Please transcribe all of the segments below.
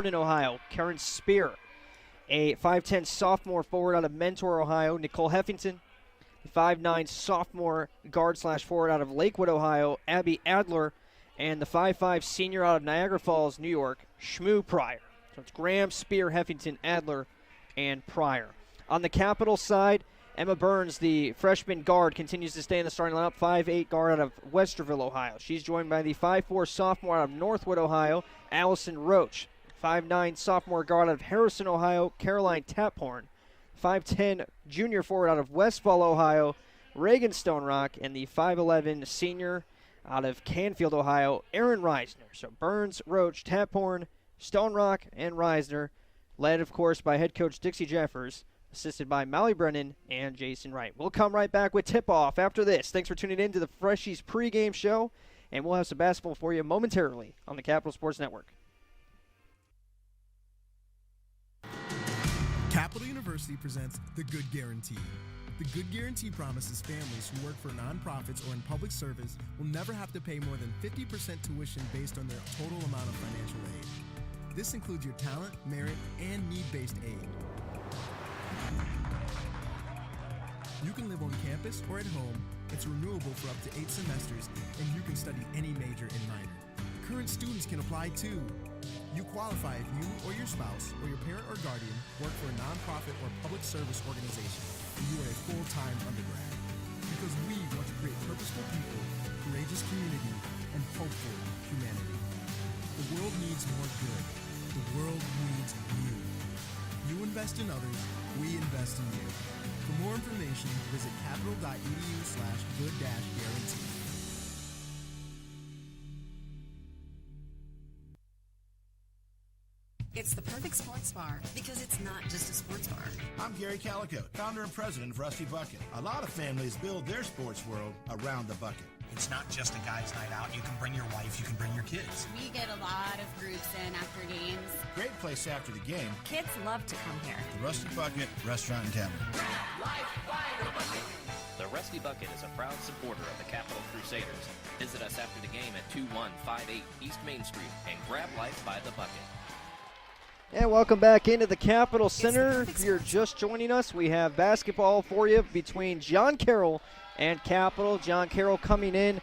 in Ohio, Karen Spear. A 5'10 sophomore forward out of Mentor, Ohio, Nicole Heffington. 5'9 sophomore guard/forward out of Lakewood, Ohio, Abby Adler. And the 5'5 senior out of Niagara Falls, New York, Shmoo Pryor. So it's Graham, Spear, Heffington, Adler, and Pryor. On the Capital side, Emma Burns, the freshman guard, continues to stay in the starting lineup, 5'8 guard out of Westerville, Ohio. She's joined by the 5'4 sophomore out of Northwood, Ohio, Allison Roach. 5'9 sophomore guard out of Harrison, Ohio, Caroline Taphorn. 5'10 junior forward out of Westfall, Ohio, Reagan Stonerock. And the 5'11 senior out of Canfield, Ohio, Aaron Reisner. So Burns, Roach, Taphorn, Stonerock, and Reisner, led, of course, by head coach Dixie Jeffers, assisted by Molly Brennan and Jason Wright. We'll come right back with tip-off after this. Thanks for tuning in to the Freshies pregame show, and we'll have some basketball for you momentarily on the Capital Sports Network. Capital University presents The Good Guarantee. The Good Guarantee promises families who work for nonprofits or in public service will never have to pay more than 50% tuition based on their total amount of financial aid. This includes your talent, merit, and need-based aid. You can live on campus or at home. It's renewable for up to 8 semesters, and you can study any major and minor. Current students can apply too. You qualify if you or your spouse or your parent or guardian work for a nonprofit or public service organization and you are a full-time undergrad. Because we want to create purposeful people, courageous community, and hopeful humanity. The world needs more good. The world needs you. You invest in others, we invest in you. For more information, visit capital.edu/good-guarantee. It's the perfect sports bar because it's not just a sports bar. I'm Gary Calico, founder and president of Rusty Bucket. A lot of families build their sports world around the bucket. It's not just a guy's night out. You can bring your wife, you can bring your kids. We get a lot of groups in after games. Great place after the game. Kids love to come here. The Rusty Bucket Restaurant and Tavern. The Rusty Bucket is a proud supporter of the Capital Crusaders. Visit us after the game at 2158 East Main Street and grab life by the bucket. And welcome back into the Capital Center. If you're just joining us, we have basketball for you between John Carroll and Capital. John Carroll coming in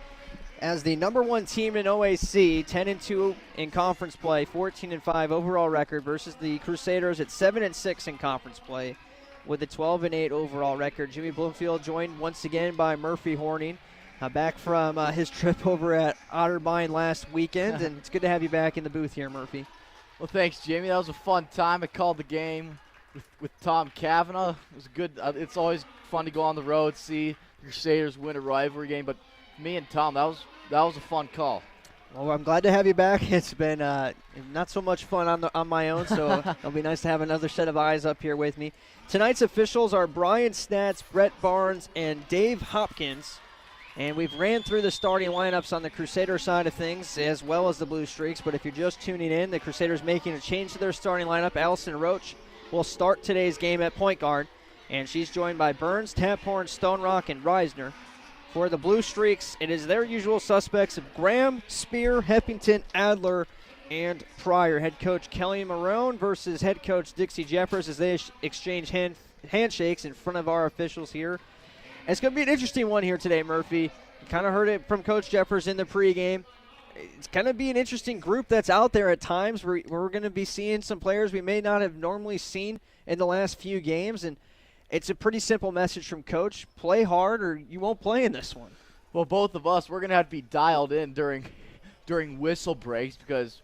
as the number one team in OAC, 10-2 in conference play, 14-5 overall record versus the Crusaders at 7-6 in conference play with a 12-8 overall record. Jimmy Bloomfield joined once again by Murphy Horning, back from his trip over at Otterbein last weekend, and it's good to have you back in the booth here, Murphy. Well, thanks, Jamie. That was a fun time. I called the game with Tom Kavanaugh. It was good. It's always fun to go on the road, see Crusaders win a rivalry game. But me and Tom, that was a fun call. Well, I'm glad to have you back. It's been not so much fun on my own, so it'll be nice to have another set of eyes up here with me. Tonight's officials are Brian Snatz, Brett Barnes, and Dave Hopkins. And we've ran through the starting lineups on the Crusader side of things as well as the Blue Streaks. But if you're just tuning in, the Crusaders making a change to their starting lineup. Allison Roach will start today's game at point guard. And she's joined by Burns, Taphorn, Stonerock, and Reisner. For the Blue Streaks, it is their usual suspects of Graham, Spear, Heffington, Adler, and Pryor. Head coach Kelly Marone versus head coach Dixie Jeffers as they exchange handshakes in front of our officials here. And it's going to be an interesting one here today, Murphy. You kind of heard it from Coach Jeffers in the pregame. It's going to be an interesting group that's out there at times. We're going to be seeing some players we may not have normally seen in the last few games. And it's a pretty simple message from Coach. Play hard or you won't play in this one. Well, both of us, we're going to have to be dialed in during whistle breaks because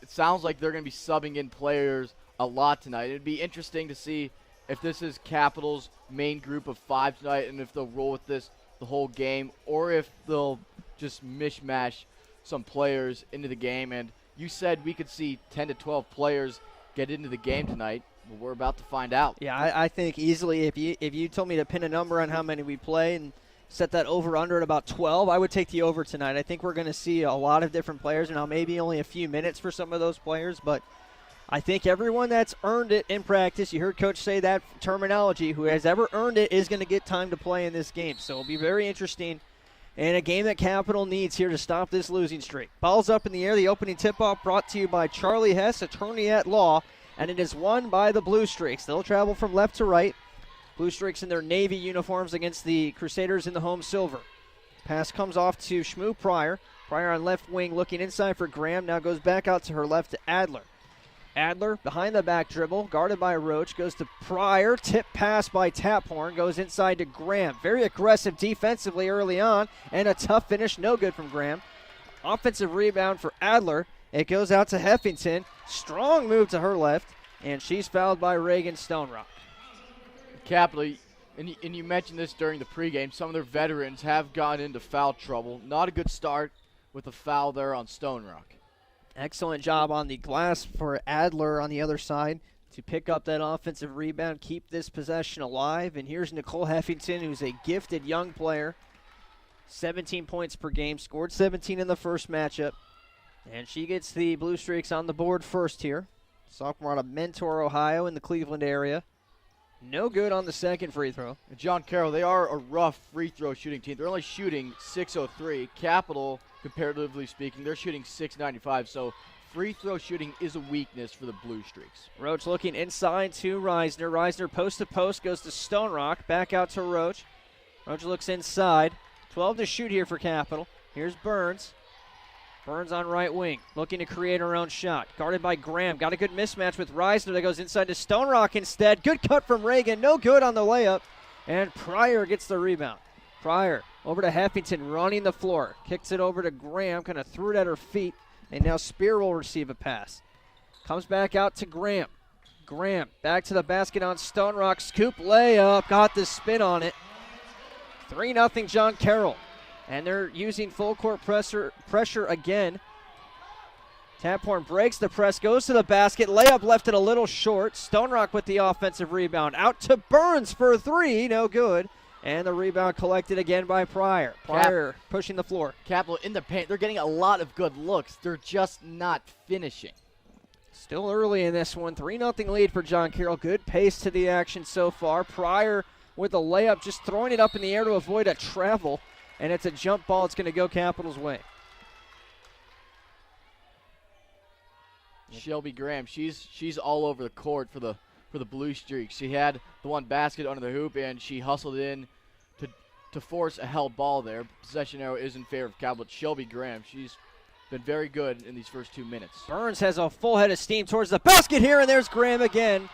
it sounds like they're going to be subbing in players a lot tonight. It'd be interesting to see if this is Capital's main group of 5 tonight and if they'll roll with this the whole game or if they'll just mishmash some players into the game. And you said we could see 10 to 12 players get into the game tonight. Well, we're about to find out. Yeah, I think easily if you told me to pin a number on how many we play and set that over-under at about 12, I would take the over tonight. I think we're going to see a lot of different players, and now maybe only a few minutes for some of those players, but I think everyone that's earned it in practice, you heard Coach say that terminology, who has ever earned it is going to get time to play in this game. So it'll be very interesting And a game that Capital needs here to stop this losing streak. Ball's up in the air. The opening tip-off brought to you by Charlie Hess, attorney at law. And it is won by the Blue Streaks. They'll travel from left to right. Blue Streaks in their navy uniforms against the Crusaders in the home silver. Pass comes off to Shmoo Pryor. Pryor on left wing looking inside for Graham. Now goes back out to her left to Adler. Adler behind the back dribble, guarded by Roach, goes to Pryor. Tip pass by Taphorn, goes inside to Graham. Very aggressive defensively early on, and a tough finish, no good from Graham. Offensive rebound for Adler. It goes out to Heffington. Strong move to her left, and she's fouled by Reagan Stonerock. Capital, and you mentioned this during the pregame, some of their veterans have gone into foul trouble. Not a good start with a foul there on Stonerock. Excellent job on the glass for Adler on the other side to pick up that offensive rebound, keep this possession alive. And here's Nicole Heffington, who's a gifted young player. 17 points per game, scored 17 in the first matchup. And she gets the Blue Streaks on the board first here. Sophomore out of Mentor, Ohio in the Cleveland area. No good on the second free throw. And John Carroll, they are a rough free throw shooting team. They're only shooting .603. Capital, comparatively speaking, they're shooting .695. So free throw shooting is a weakness for the Blue Streaks. Roach looking inside to Reisner. Reisner post to post, goes to Stonerock. Back out to Roach. Roach looks inside. 12 to shoot here for Capital. Here's Burns. Burns on right wing, looking to create her own shot. Guarded by Graham. Got a good mismatch with Reisner that goes inside to Stonerock instead. Good cut from Reagan. No good on the layup. And Pryor gets the rebound. Pryor over to Heffington, running the floor. Kicks it over to Graham, kind of threw it at her feet. And now Spear will receive a pass. Comes back out to Graham. Graham back to the basket on Stonerock. Scoop layup. Got the spin on it. 3-0 John Carroll. And they're using full court pressure again. Taphorn breaks the press, goes to the basket. Layup left it a little short. Stonerock with the offensive rebound. Out to Burns for a three. No good. And the rebound collected again by Pryor. Pryor pushing the floor. Capital in the paint. They're getting a lot of good looks. They're just not finishing. Still early in this one. 3-0 lead for John Carroll. Good pace to the action so far. Pryor with a layup, just throwing it up in the air to avoid a travel. And it's a jump ball. It's going to go Capital's way. Shelby Graham, she's all over the court for the Blue Streaks. She had the one basket under the hoop, and she hustled in to force a held ball there. Possession arrow is in favor of Capital. Shelby Graham, she's been very good in these first 2 minutes. Burns has a full head of steam towards the basket here, and there's Graham again.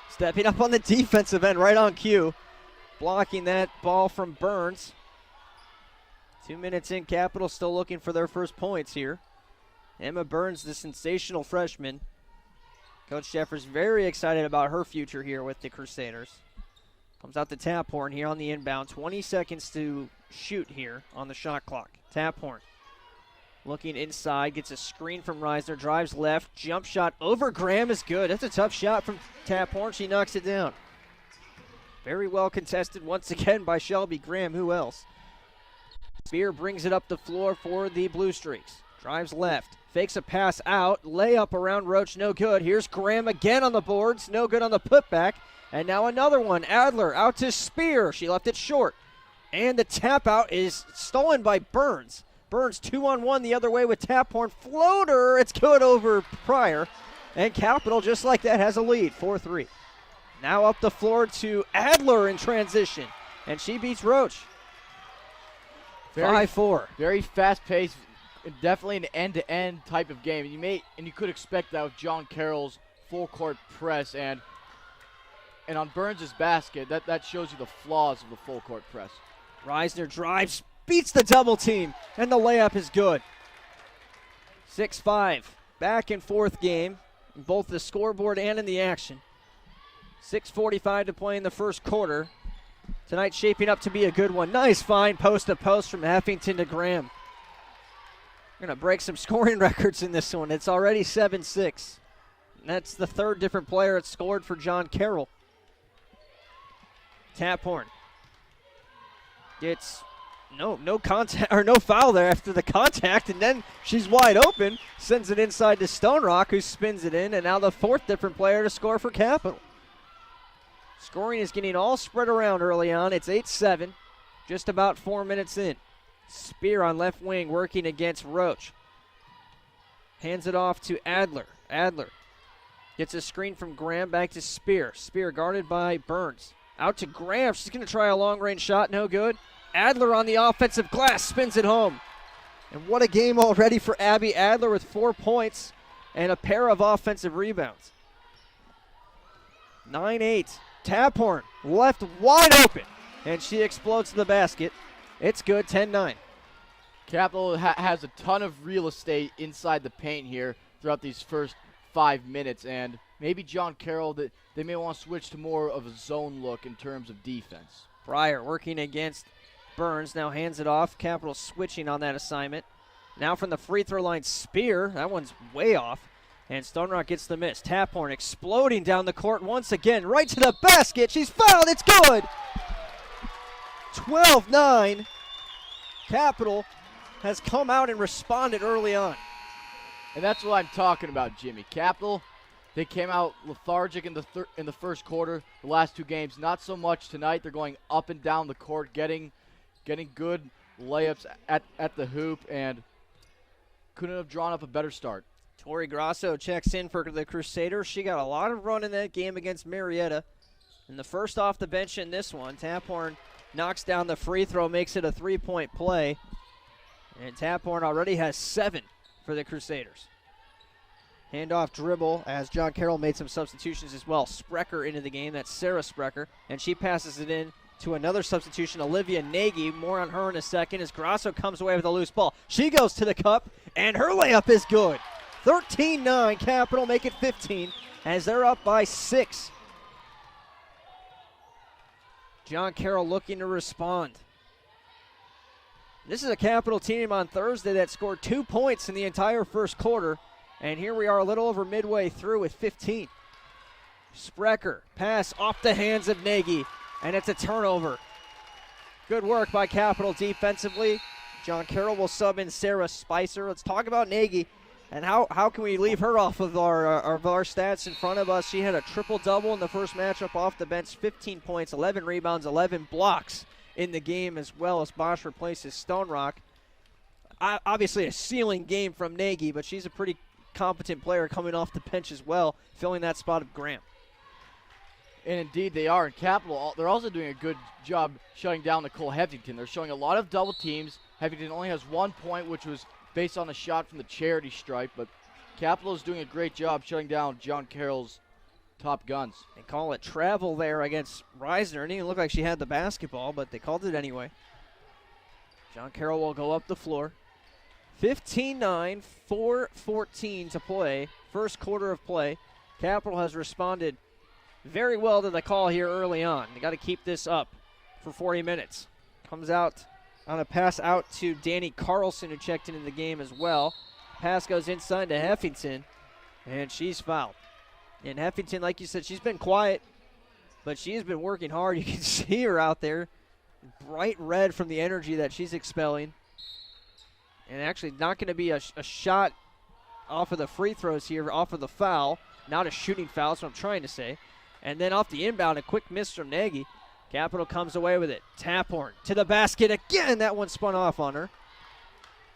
Stepping up on the defensive end, right on cue. Blocking that ball from Burns. 2 minutes in, Capital still looking for their first points here. Emma Burns, the sensational freshman. Coach Jeffers very excited about her future here with the Crusaders. Comes out to Taphorn here on the inbound. 20 seconds to shoot here on the shot clock. Taphorn looking inside, gets a screen from Reisner, drives left, jump shot over Graham is good. That's a tough shot from Taphorn. She knocks it down. Very well contested once again by Shelby Graham. Who else? Spear brings it up the floor for the Blue Streaks. Drives left, fakes a pass out, layup around Roach, no good. Here's Graham again on the boards, no good on the putback. And now another one, Adler out to Spear. She left it short. And the tap out is stolen by Burns. Burns 2-on-1 the other way with Taphorn. Floater, it's good over Pryor. And Capital, just like that, has a lead, 4-3. Now up the floor to Adler in transition. And she beats Roach. 5-4. Very fast-paced, definitely an end-to-end type of game. You could expect that with John Carroll's full-court press, and on Burns' basket, that shows you the flaws of the full-court press. Reisner drives, beats the double team, and the layup is good. 6-5, back and forth game, in both the scoreboard and in the action. 6:45 to play in the first quarter. Tonight shaping up to be a good one. Nice find post-to-post from Heffington to Graham. We're going to break some scoring records in this one. It's already 7-6. That's the third different player that's scored for John Carroll. Taphorn gets no contact or no foul there after the contact, and then she's wide open. Sends it inside to Stonerock, who spins it in, and now the fourth different player to score for Capital. Scoring is getting all spread around early on. It's 8-7, just about 4 minutes in. Spear on left wing working against Roach. Hands it off to Adler. Adler gets a screen from Graham back to Spear. Spear guarded by Burns. Out to Graham. She's going to try a long-range shot. No good. Adler on the offensive glass. Spins it home. And what a game already for Abby Adler with 4 points and a pair of offensive rebounds. 9-8. Taphorn left wide open. And she explodes to the basket. It's good, 10-9. Capital has a ton of real estate inside the paint here throughout these first 5 minutes, and maybe John Carroll, that they may want to switch to more of a zone look in terms of defense. Breyer working against Burns, now hands it off. Capital switching on that assignment. Now from the free throw line, Spear. That one's way off. And Stone Rock gets the miss. Taphorn exploding down the court once again, right to the basket. She's fouled. It's good. 12-9. Capital has come out and responded early on. And that's what I'm talking about, Jimmy. Capital, they came out lethargic in the first quarter. The last 2 games, not so much tonight. They're going up and down the court, getting good layups at the hoop, and couldn't have drawn up a better start. Tori Grasso checks in for the Crusaders. She got a lot of run in that game against Marietta. And the first off the bench in this one, Taphorn knocks down the free throw, makes it a 3-point play. And Taphorn already has 7 for the Crusaders. Handoff dribble as John Carroll made some substitutions as well. Sprecher into the game. That's Sarah Sprecher. And she passes it in to another substitution, Olivia Nagy. More on her in a second as Grasso comes away with a loose ball. She goes to the cup, and her layup is good. 13-9. Capital make it 15 as they're up by 6. John Carroll looking to respond. This is a Capital team on Thursday that scored 2 points in the entire first quarter. And here we are a little over midway through with 15. Sprecher, pass off the hands of Nagy, and it's a turnover. Good work by Capital defensively. John Carroll will sub in Sarah Spicer. Let's talk about Nagy and how can we leave her off of our stats in front of us. She had a triple-double in the first matchup off the bench, 15 points, 11 rebounds, 11 blocks in the game, as well as Bosch replaces Stone Rock. Obviously a ceiling game from Nagy, but she's a pretty competent player coming off the bench as well, filling that spot of Graham. And indeed they are. In Capital, they're also doing a good job shutting down Nicole Heffington. They're showing a lot of double teams. Heffington only has 1 point, which was based on a shot from the charity stripe, but Capital is doing a great job shutting down John Carroll's top guns. They call it travel there against Reisner. It didn't look like she had the basketball, but they called it anyway. John Carroll will go up the floor. 15-9, 4:14 to play. First quarter of play. Capital has responded very well to the call here early on. They got to keep this up for 40 minutes. Comes out on a pass out to Danny Carlson, who checked into the game as well. Pass goes inside to Heffington, and she's fouled. And Heffington, like you said, she's been quiet, but she has been working hard. You can see her out there, bright red from the energy that she's expelling. And actually not going to be a shot off of the free throws here, off of the foul. Not a shooting foul, that's what I'm trying to say. And then off the inbound, a quick miss from Nagy. Capital comes away with it. Taphorn to the basket again. That one spun off on her.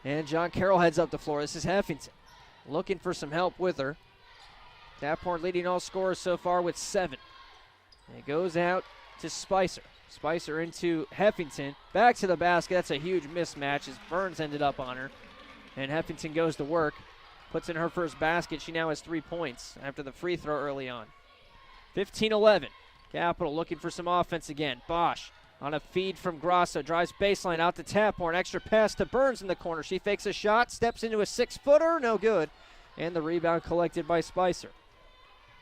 And John Carroll heads up the floor. This is Heffington looking for some help with her. Taphorn leading all scorers so far with 7. And it goes out to Spicer. Spicer into Heffington. Back to the basket. That's a huge mismatch as Burns ended up on her. And Heffington goes to work. Puts in her first basket. She now has 3 points after the free throw early on. 15-11. Capital looking for some offense again. Bosch on a feed from Grasso. Drives baseline out to Taphorn. Extra pass to Burns in the corner. She fakes a shot. Steps into a 6-footer. No good. And the rebound collected by Spicer.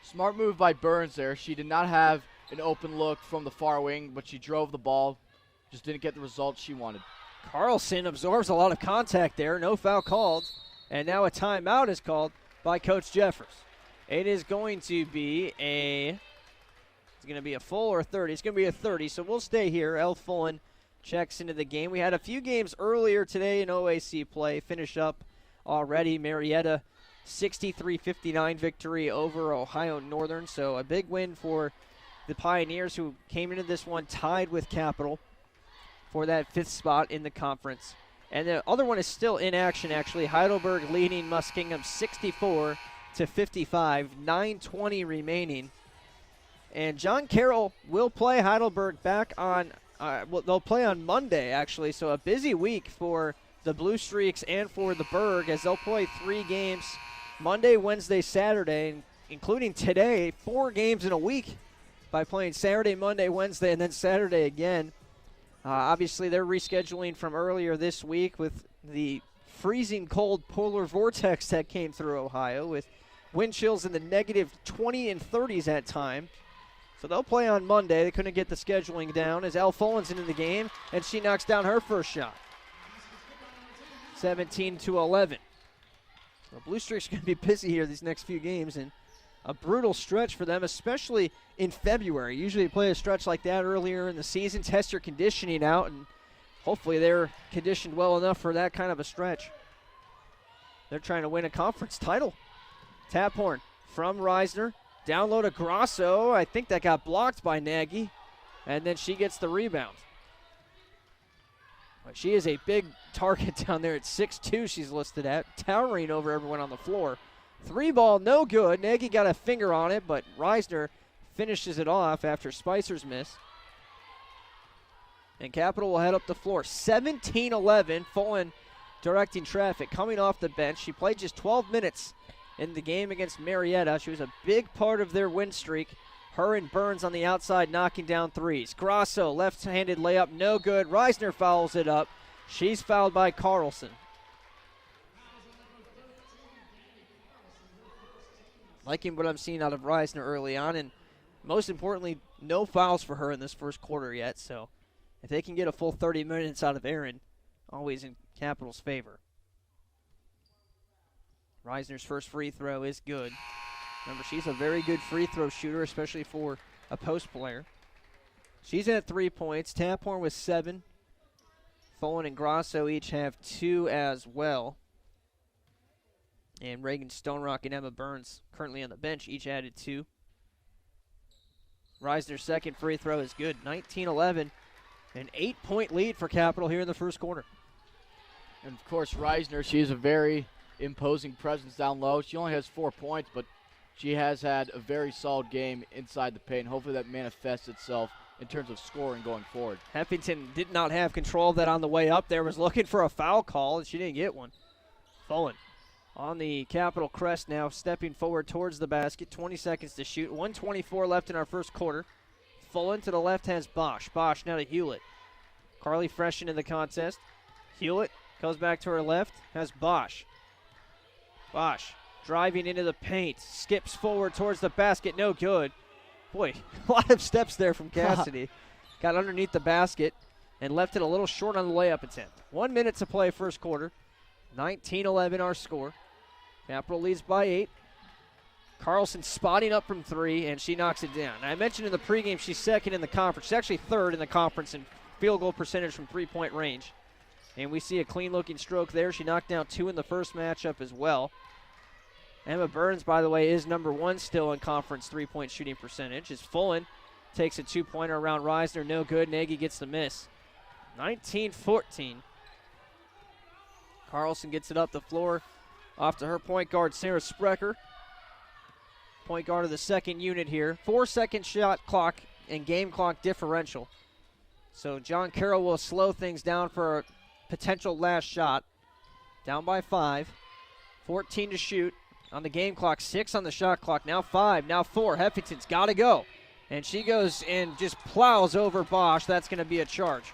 Smart move by Burns there. She did not have an open look from the far wing, but she drove the ball. Just didn't get the results she wanted. Carlson absorbs a lot of contact there. No foul called. And now a timeout is called by Coach Jeffers. It is going to be a full or a 30. It's going to be a 30, so we'll stay here. El Fullen checks into the game. We had a few games earlier today in OAC play. Finish up already. Marietta 63-59 victory over Ohio Northern. So a big win for the Pioneers, who came into this one tied with Capital for that 5th spot in the conference. And the other one is still in action, actually. Heidelberg leading Muskingum 64-55, 9:20 remaining. And John Carroll will play Heidelberg back on, they'll play on Monday, actually. So a busy week for the Blue Streaks and for the Berg, as they'll play 3 games Monday, Wednesday, Saturday, including today, 4 games in a week by playing Saturday, Monday, Wednesday, and then Saturday again. Obviously, they're rescheduling from earlier this week with the freezing cold polar vortex that came through Ohio, with wind chills in the negative 20 and 30s at time. So they'll play on Monday. They couldn't get the scheduling down as Elle Fullen's into the game, and she knocks down her first shot. 17-11. The Blue Streaks are going to be busy here these next few games, and a brutal stretch for them, especially in February. Usually you play a stretch like that earlier in the season, test your conditioning out, and hopefully they're conditioned well enough for that kind of a stretch. They're trying to win a conference title. Tap horn from Reisner. Down low to Grasso. I think that got blocked by Nagy, and then she gets the rebound. But she is a big target down there at 6'2", she's listed at, towering over everyone on the floor. 3 ball, no good. Nagy got a finger on it, but Reisner finishes it off after Spicer's miss. And Capital will head up the floor. 17-11, Fullen directing traffic, coming off the bench. She played just 12 minutes in the game against Marietta. She was a big part of their win streak. Her and Burns on the outside knocking down threes. Grasso, left-handed layup, no good. Reisner fouls it up. She's fouled by Carlson. Liking what I'm seeing out of Reisner early on, and most importantly, no fouls for her in this first quarter yet. So if they can get a full 30 minutes out of Aaron, always in Capital's favor. Reisner's first free throw is good. Remember, she's a very good free throw shooter, especially for a post player. She's at 3 points. Taphorn with 7. Fullen and Grasso each have 2 as well. And Reagan Stonerock and Emma Burns, currently on the bench, each added 2. Reisner's second free throw is good. 19-11. An 8-point lead for Capital here in the first quarter. And, of course, Reisner, she's a very imposing presence down low. She only has 4 points, but she has had a very solid game inside the paint. Hopefully that manifests itself in terms of scoring going forward. Heffington did not have control of that on the way up there. Was looking for a foul call, and she didn't get one. Fullen on the Capital crest now, stepping forward towards the basket. 20 seconds to shoot. 1:24 left in our first quarter. Fullen to the left has Bosch. Bosch now to Hewlett. Carly fresh into the contest. Hewlett goes back to her left, has Bosch. Bosch driving into the paint, skips forward towards the basket, no good. Boy, a lot of steps there from Cassidy. Got underneath the basket and left it a little short on the layup attempt. 1 minute to play first quarter. 19-11 our score. Capital leads by 8. Carlson spotting up from 3, and she knocks it down. I mentioned in the pregame she's second in the conference. She's actually third in the conference in field goal percentage from three-point range. And we see a clean-looking stroke there. She knocked down 2 in the first matchup as well. Emma Burns, by the way, is number 1 still in conference three-point shooting percentage. As Fullen takes a 2-pointer around Reisner, no good. Nagy gets the miss. 19-14. Carlson gets it up the floor off to her point guard, Sarah Sprecher. Point guard of the second unit here. 4-second shot clock and game clock differential. So John Carroll will slow things down for a potential last shot. Down by 5. 14 to shoot on the game clock. 6 on the shot clock. Now 5. Now 4. Heffington's got to go. And she goes and just plows over Bosch. That's going to be a charge.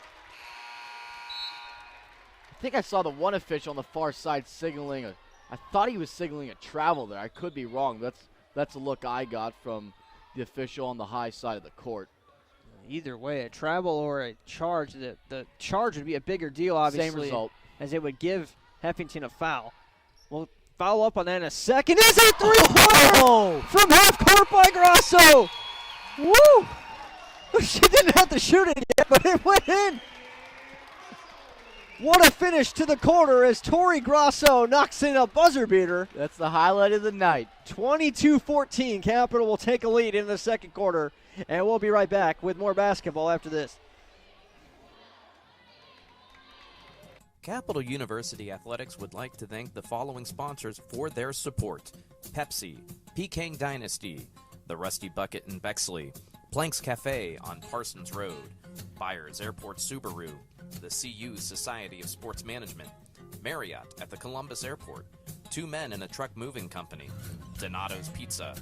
I think I saw the one official on the far side signaling I thought he was signaling a travel there. I could be wrong. That's a look I got from the official on the high side of the court. Either way, a travel or a charge, the charge would be a bigger deal, obviously. Same result. As it would give Heffington a foul. We'll follow up on that in a second. Is a three-pointer from half court by Grasso. Woo! She didn't have to shoot it yet, but it went in. What a finish to the quarter as Tori Grasso knocks in a buzzer beater. That's the highlight of the night. 22-14. Capital will take a lead in the second quarter. And we'll be right back with more basketball after this. Capital University Athletics would like to thank the following sponsors for their support: Pepsi, Peking Dynasty, the Rusty Bucket in Bexley, Planks Cafe on Parsons Road, Byers Airport Subaru, the CU Society of Sports Management, Marriott at the Columbus Airport, Two Men in a Truck Moving Company, Donato's Pizza,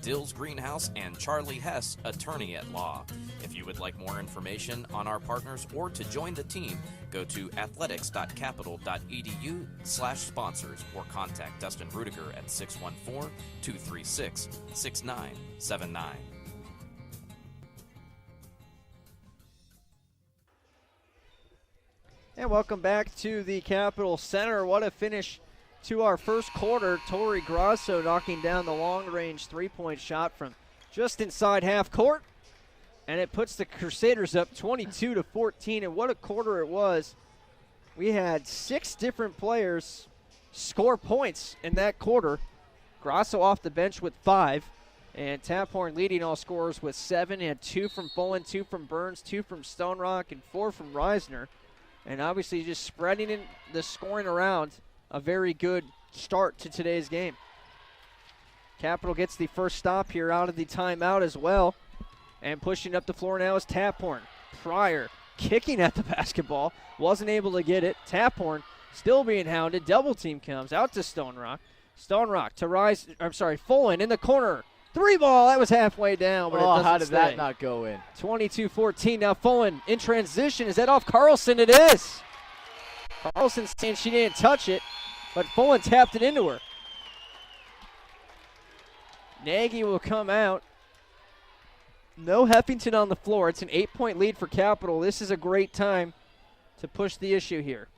Dill's Greenhouse, and Charlie Hess, attorney at law. If you would like more information on our partners or to join the team, go to athletics.capital.edu/sponsors or contact Dustin Rudiger at 614-236-6979. And welcome back to the Capitol Center. What a finish to our first quarter. Tori Grasso knocking down the long-range three-point shot from just inside half court. And it puts the Crusaders up 22-14. And what a quarter it was. We had 6 different players score points in that quarter. Grasso off the bench with 5. And Taphorn leading all scorers with 7. He had 2 from Fullen, 2 from Burns, 2 from Stone Rock, and 4 from Reisner. And obviously just spreading in the scoring around. A very good start to today's game. Capital gets the first stop here out of the timeout as well. And pushing up the floor now is Taphorn. Pryor kicking at the basketball. Wasn't able to get it. Taphorn still being hounded. Double team comes out to Stone Rock. Stone Rock to Fullen in the corner. 3 ball. That was halfway down, but it doesn't how did stay. that not go in? 22-14. Now Fullen in transition. Is that off Carlson? It is. Carlson saying she didn't touch it, but Fullen tapped it into her. Nagy will come out. No Heffington on the floor. It's an 8-point lead for Capital. This is a great time to push the issue here.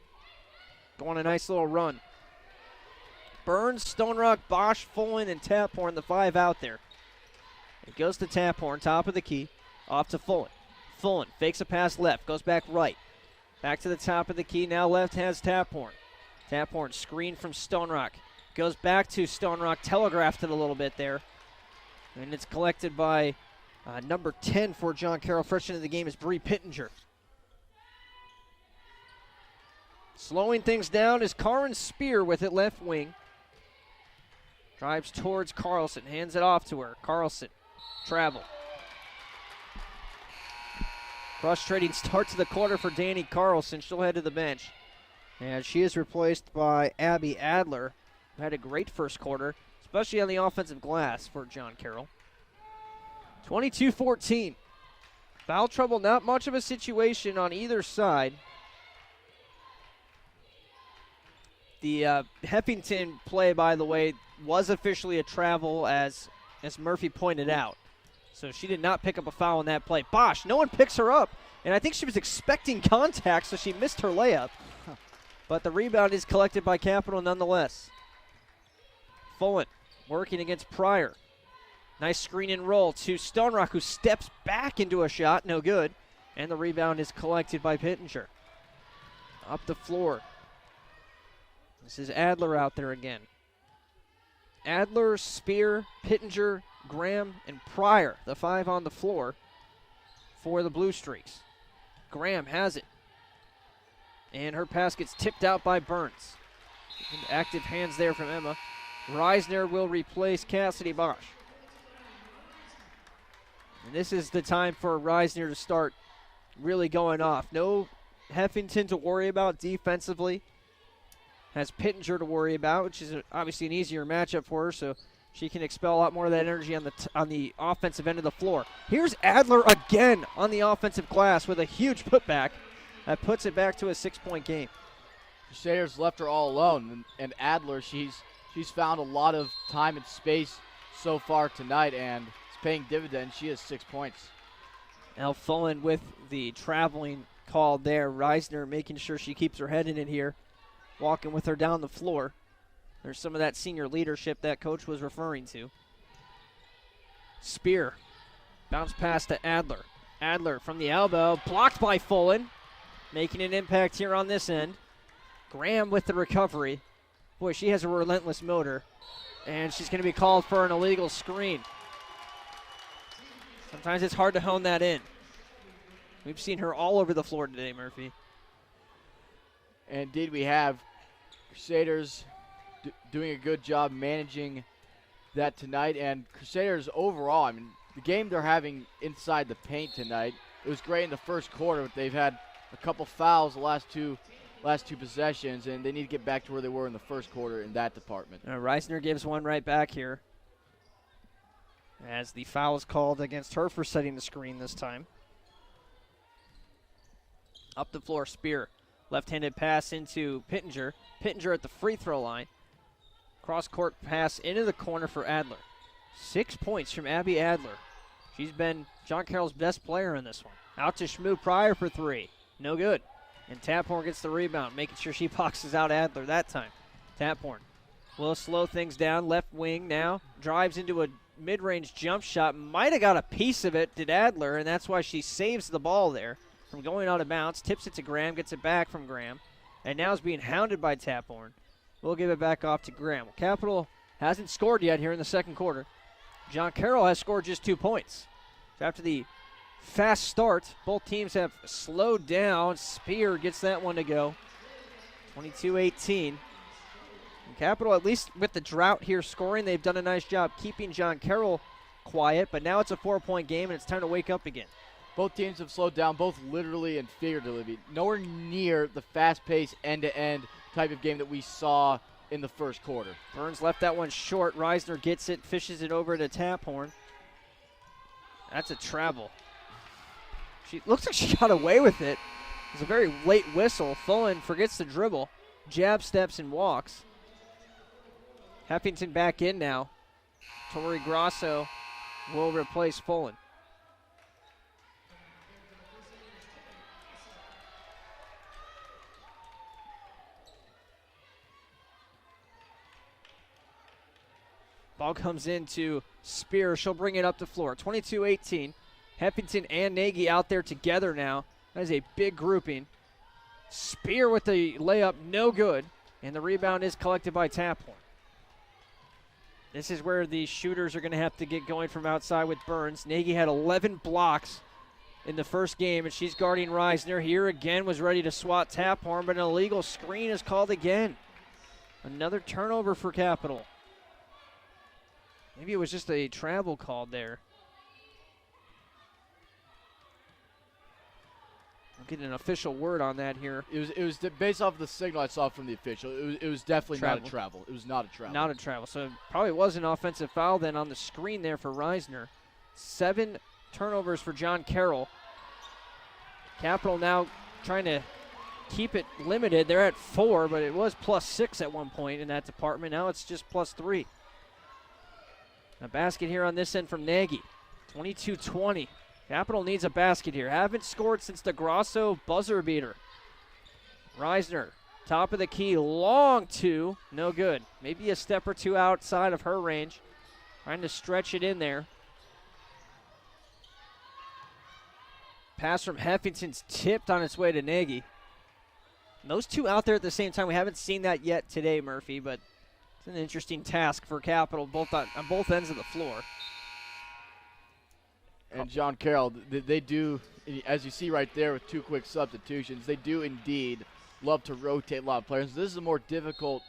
Going a nice little run. Burns, Stone Rock, Bosch, Fullen, and Taphorn, the 5 out there. It goes to Taphorn, top of the key, off to Fullen. Fullen fakes a pass left, goes back right. Back to the top of the key, now left has Taphorn. Taphorn screen from Stone Rock. Goes back to Stone Rock, telegraphed it a little bit there. And it's collected by number 10 for John Carroll. Freshman of the game is Bree Pittenger. Slowing things down is Karin Spear with it left wing. Drives towards Carlson, hands it off to her. Carlson, travel. Frustrating start to the quarter for Danny Carlson. She'll head to the bench. And she is replaced by Abby Adler, who had a great first quarter, especially on the offensive glass for John Carroll. 22-14. Foul trouble, not much of a situation on either side. The Heffington play, by the way, was officially a travel, as Murphy pointed out. So she did not pick up a foul in that play. Bosch, no one picks her up. And I think she was expecting contact, so she missed her layup. But the rebound is collected by Capital nonetheless. Fullen working against Pryor. Nice screen and roll to Stone Rock, who steps back into a shot. No good. And the rebound is collected by Pittenger. Up the floor. This is Adler out there again. Adler, Spear, Pittenger, Graham, and Pryor, the 5 on the floor for the Blue Streaks. Graham has it. And her pass gets tipped out by Burns. Active hands there from Emma. Reisner will replace Cassidy Bosch. And this is the time for Reisner to start really going off. No Heffington to worry about defensively. Has Pittenger to worry about, which is obviously an easier matchup for her, so she can expel a lot more of that energy on the offensive end of the floor. Here's Adler again on the offensive glass with a huge putback that puts it back to a 6-point game. Crusaders left her all alone, and Adler, she's found a lot of time and space so far tonight, and it's paying dividends. She has 6 points. Now Fullen with the traveling call there. Reisner making sure she keeps her head in it here, walking with her down the floor. There's some of that senior leadership that coach was referring to. Spear, bounce pass to Adler. Adler from the elbow, blocked by Fullen, making an impact here on this end. Graham with the recovery. Boy, she has a relentless motor, and she's going to be called for an illegal screen. Sometimes it's hard to hone that in. We've seen her all over the floor today, Murphy. And indeed we have. Crusaders doing a good job managing that tonight. And Crusaders overall, I mean, the game they're having inside the paint tonight, it was great in the first quarter, but they've had a couple fouls the last two possessions, and they need to get back to where they were in the first quarter in that department. Reisner gives one right back here as the foul is called against her for setting the screen this time. Up the floor, Spear. Left-handed pass into Pittenger. Pittenger at the free throw line. Cross-court pass into the corner for Adler. 6 points from Abby Adler. She's been John Carroll's best player in this one. Out to Shmoo Pryor for three. No good. And Taphorn gets the rebound, making sure she boxes out Adler that time. Taphorn will slow things down. Left wing now. Drives into a mid-range jump shot. Might have got a piece of it, did Adler, and that's why she saves the ball there from going out of bounds. Tips it to Graham, gets it back from Graham, and now is being hounded by Taphorn. We'll give it back off to Graham. Capital hasn't scored yet here in the second quarter. John Carroll has scored just 2 points. So after the fast start, both teams have slowed down. Spear gets that one to go. 22-18. Capital, at least with the drought here scoring, they've done a nice job keeping John Carroll quiet, but now it's a 4-point game and it's time to wake up again. Both teams have slowed down, both literally and figuratively. Nowhere near the fast-paced, end-to-end type of game that we saw in the first quarter. Burns left that one short. Reisner gets it, fishes it over to Taphorn. That's a travel. She looks like she got away with it. It's a very late whistle. Fullen forgets to dribble. Jab steps and walks. Heffington back in now. Tori Grosso will replace Fullen. Ball comes into Spear. She'll bring it up the floor. 22-18. Heffington and Nagy out there together now. That is a big grouping. Spear with the layup, no good. And the rebound is collected by Taphorn. This is where the shooters are going to have to get going from outside with Burns. Nagy had 11 blocks in the first game, and she's guarding Reisner. Here again was ready to swat Taphorn, but an illegal screen is called again. Another turnover for Capital. Maybe it was just a travel called there. I'll get an official word on that here. It was based off the signal I saw from the official. It was definitely not a travel. It was not a travel. Not a travel. So it probably was an offensive foul then on the screen there for Reisner. 7 turnovers for John Carroll. Capital now trying to keep it limited. They're at 4, but it was +6 at one point in that department. Now it's just +3. A basket here on this end from Nagy. 22-20. Capital needs a basket here. Haven't scored since the Grosso buzzer beater. Reisner, top of the key, long two, no good. Maybe a step or two outside of her range. Trying to stretch it in there. Pass from Heffington's tipped on its way to Nagy. And those two out there at the same time. We haven't seen that yet today, Murphy, but it's an interesting task for Capital both on both ends of the floor. And John Carroll, they do, as you see right there with 2 quick substitutions, they do indeed love to rotate a lot of players. This is a more difficult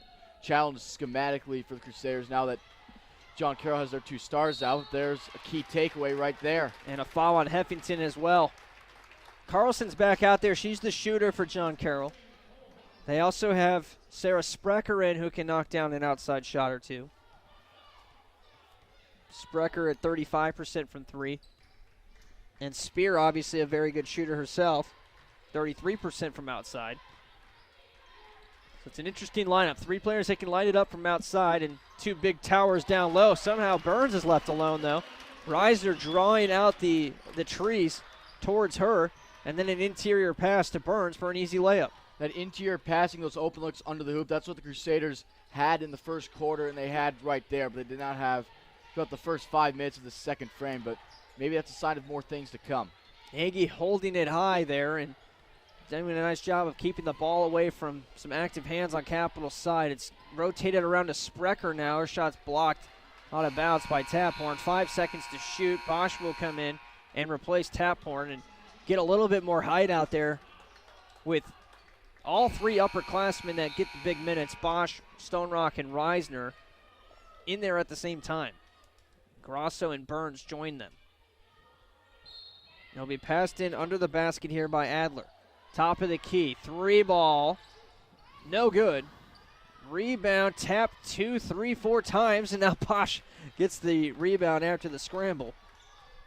challenge schematically for the Crusaders now that John Carroll has their 2 stars out. There's a key takeaway right there. And a foul on Heffington as well. Carlson's back out there. She's the shooter for John Carroll. They also have Sarah Sprecher in, who can knock down an outside shot or two. Sprecher at 35% from 3. And Spear, obviously a very good shooter herself, 33% from outside. So it's an interesting lineup. 3 players that can light it up from outside and 2 big towers down low. Somehow Burns is left alone, though. Reisner drawing out the trees towards her, and then an interior pass to Burns for an easy layup. That interior passing, those open looks under the hoop, that's what the Crusaders had in the first quarter, and they had right there, but they did not have throughout the first 5 minutes of the second frame. But maybe that's a sign of more things to come. Nagy holding it high there and doing a nice job of keeping the ball away from some active hands on Capital's side. It's rotated around to Sprecher now. Her shot's blocked out of bounds by Taphorn. 5 seconds to shoot. Bosch will come in and replace Taphorn and get a little bit more height out there with all three upperclassmen that get the big minutes, Bosch, Stone Rock, and Reisner, in there at the same time. Grosso and Burns join them. They'll be passed in under the basket here by Adler. Top of the key, 3-ball, no good. Rebound, tap 2, 3, 4 times, and now Bosch gets the rebound after the scramble.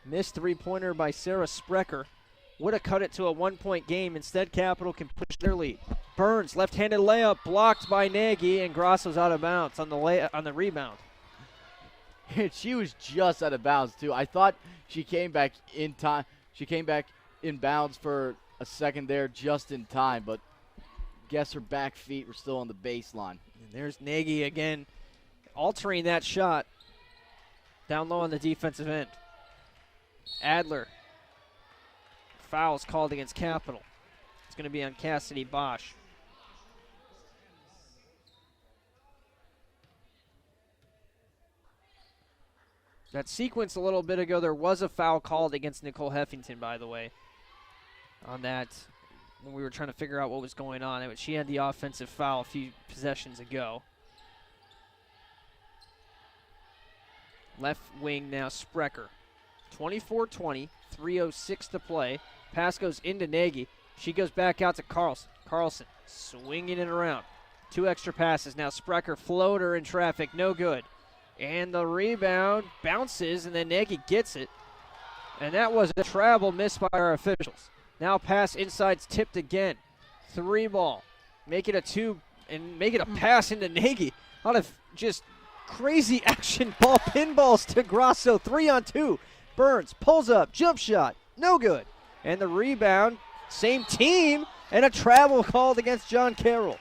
Missed three-pointer by Sarah Sprecher. Would have cut it to a one-point game. Instead, Capital can push their lead. Burns, left-handed layup, blocked by Nagy, and Grosso's out of bounds on the rebound. She was just out of bounds, too. I thought she came back in time. She came back in bounds for a second there just in time, but guess her back feet were still on the baseline. And there's Nagy again altering that shot down low on the defensive end. Adler. Fouls called against Capital. It's going to be on Cassidy Bosch. That sequence a little bit ago, there was a foul called against Nicole Heffington, by the way, on that when we were trying to figure out what was going on. She had the offensive foul a few possessions ago. Left wing now, Sprecher. 24-20, 3:06 to play. Pass goes into Nagy. She goes back out to Carlson. Carlson swinging it around. 2 extra passes. Now Sprecher, floater in traffic, no good. And the rebound bounces, and then Nagy gets it. And that was a travel missed by our officials. Now pass inside's tipped again. 3-ball. Make it a 2, and make it a pass into Nagy. A lot of just crazy action ball pinballs to Grosso. 3-on-2. Burns pulls up, jump shot, no good. And the rebound, same team, and a travel called against John Carroll.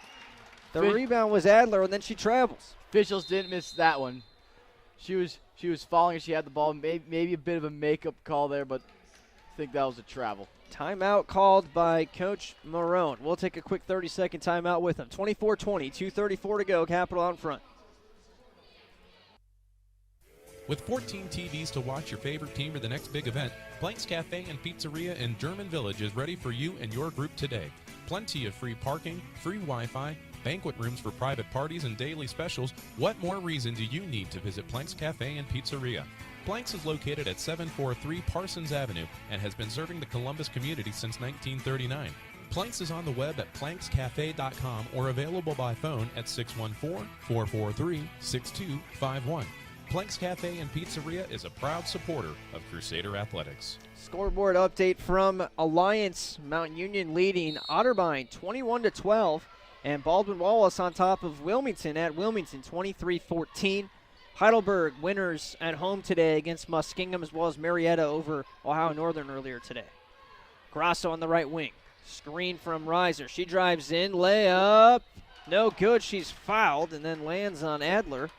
The rebound was Adler, and then she travels. Officials didn't miss that one. She was falling, and she had the ball. Maybe a bit of a makeup call there, but I think that was a travel. Timeout called by Coach Marone. We'll take a quick 30-second timeout with him. 24-20, 2:34 to go. Capital out in front. With 14 TVs to watch your favorite team for the next big event, Blank's Cafe and Pizzeria in German Village is ready for you and your group today. Plenty of free parking, free Wi-Fi, banquet rooms for private parties, and daily specials. What more reason do you need to visit Blank's Cafe and Pizzeria? Blank's is located at 743 Parsons Avenue and has been serving the Columbus community since 1939. Planks is on the web at plankscafe.com or available by phone at 614-443-6251. Planks Cafe and Pizzeria is a proud supporter of Crusader Athletics. Scoreboard update from Alliance. Mount Union leading Otterbein 21-12, and Baldwin Wallace on top of Wilmington at Wilmington 23-14. Heidelberg winners at home today against Muskingum, as well as Marietta over Ohio Northern earlier today. Grosso on the right wing. Screen from Reiser. She drives in. Layup. No good. She's fouled and then lands on Adler.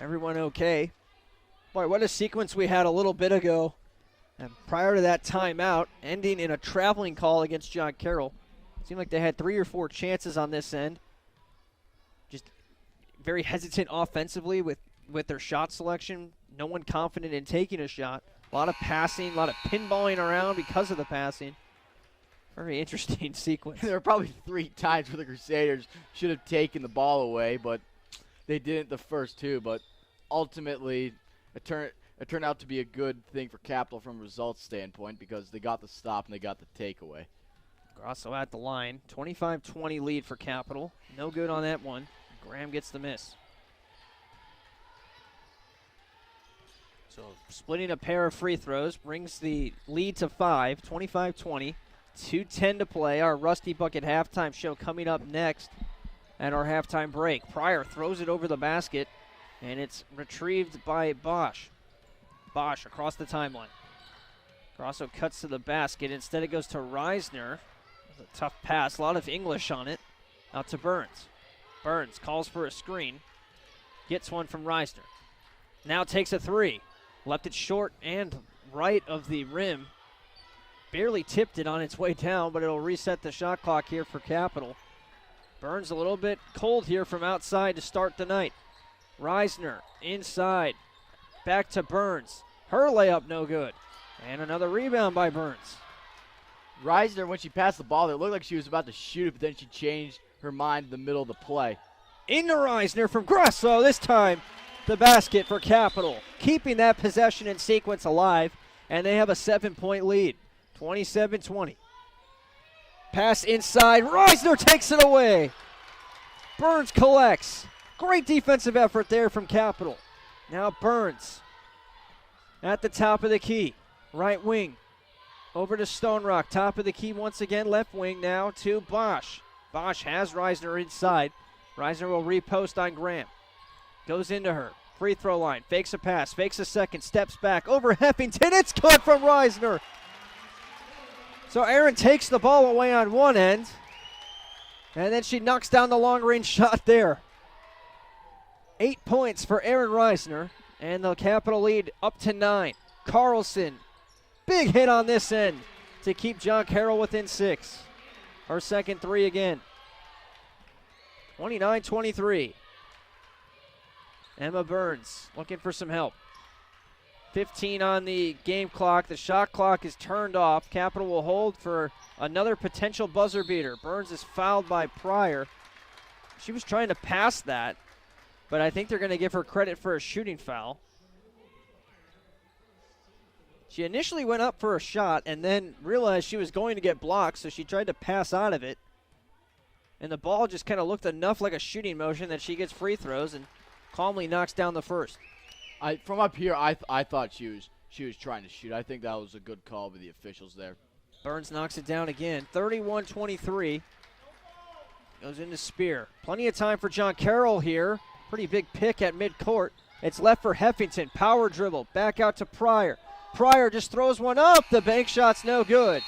Everyone okay. Boy, what a sequence we had a little bit ago. And prior to that timeout, ending in a traveling call against John Carroll. Seemed like they had 3 or 4 chances on this end. Just very hesitant offensively with their shot selection. No one confident in taking a shot. A lot of passing, a lot of pinballing around because of the passing. Very interesting sequence. There were probably 3 times where the Crusaders should have taken the ball away, but they didn't the first 2. But ultimately, it turned out to be a good thing for Capital from a results standpoint because they got the stop and they got the takeaway. Grosso at the line. 25-20 lead for Capital. No good on that one. Graham gets the miss. So splitting a pair of free throws brings the lead to 5, 25-20. 2:10 to play. Our Rusty Bucket halftime show coming up next at our halftime break. Pryor throws it over the basket, and it's retrieved by Bosch. Bosch across the timeline. Grosso cuts to the basket. Instead, it goes to Reisner. A tough pass. A lot of English on it. Out to Burns. Burns calls for a screen. Gets one from Reisner. Now takes a 3. Left it short and right of the rim. Barely tipped it on its way down, but it'll reset the shot clock here for Capital. Burns a little bit cold here from outside to start the night. Reisner inside. Back to Burns. Her layup no good. And another rebound by Burns. Reisner, when she passed the ball, it looked like she was about to shoot it, but then she changed her mind in the middle of the play. Into Reisner from Grosso. This time, the basket for Capital, keeping that possession and sequence alive, and they have a 7-point lead, 27-20. Pass inside. Reisner takes it away. Burns collects. Great defensive effort there from Capital. Now Burns at the top of the key. Right wing. Over to Stone Rock. Top of the key once again. Left wing now to Bosch. Bosch has Reisner inside. Reisner will repost on Graham. Goes into her. Free throw line. Fakes a pass. Fakes a second. Steps back. Over Heffington. It's good from Reisner. So Aaron takes the ball away on one end. And then she knocks down the long-range shot there. 8 points for Aaron Reisner. And the Capital lead up to 9. Carlson. Big hit on this end to keep John Carroll within 6. Her second three again. 29-23. Emma Burns looking for some help. 15 on the game clock. The shot clock is turned off. Capital will hold for another potential buzzer beater. Burns is fouled by Pryor. She was trying to pass that, but I think they're going to give her credit for a shooting foul. She initially went up for a shot and then realized she was going to get blocked, so she tried to pass out of it. And the ball just kind of looked enough like a shooting motion that she gets free throws and calmly knocks down the first. From up here, I thought she was trying to shoot. I think that was a good call by the officials there. Burns knocks it down again. 31-23. Goes into Spear. Plenty of time for John Carroll here. Pretty big pick at midcourt. It's left for Heffington. Power dribble. Back out to Pryor. Pryor just throws one up. The bank shot's no good.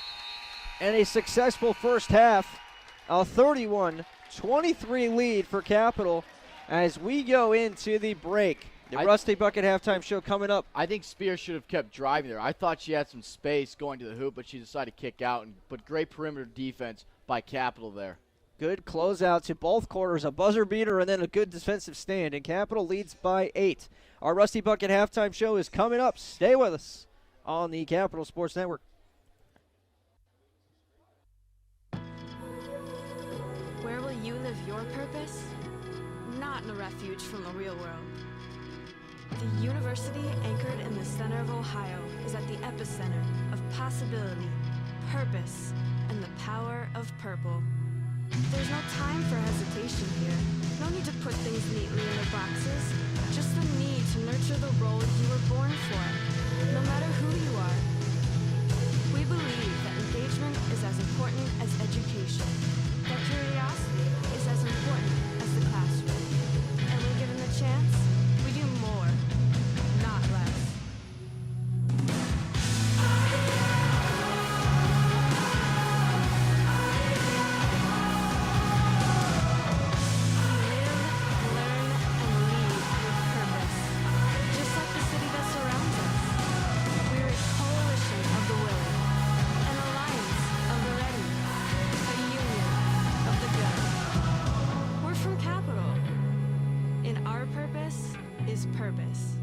And a successful first half. A 31-23 lead for Capital as we go into the break. The Rusty Bucket halftime show coming up. I think Spears should have kept driving there. I thought she had some space going to the hoop, but she decided to kick out. But great perimeter defense by Capital there. Good closeout to both quarters, a buzzer beater and then a good defensive stand. And Capital leads by 8. Our Rusty Bucket halftime show is coming up. Stay with us on the Capital Sports Network. Where will you live your purpose? Not in a refuge from the real world. The university, anchored in the center of Ohio, is at the epicenter of possibility, purpose, and the power of purple. There's no time for hesitation here. No need to put things neatly into boxes. Just the need to nurture the role you were born for, no matter who you are. We believe that engagement is as important as education, that curiosity is as important as the classroom. And when given the chance, we do more, not less. Purpose.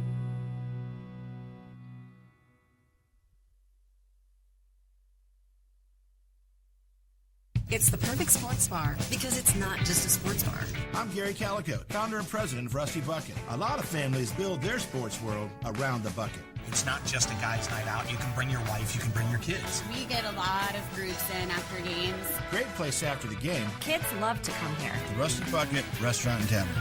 It's the perfect sports bar because it's not just a sports bar. I'm Gary Calico, founder and president of Rusty Bucket. A lot of families build their sports world around the bucket. It's not just a guy's night out. You can bring your wife, you can bring your kids. We get a lot of groups in after games. Great place after the game. Kids love to come here. The Rusty Bucket Restaurant and Tavern.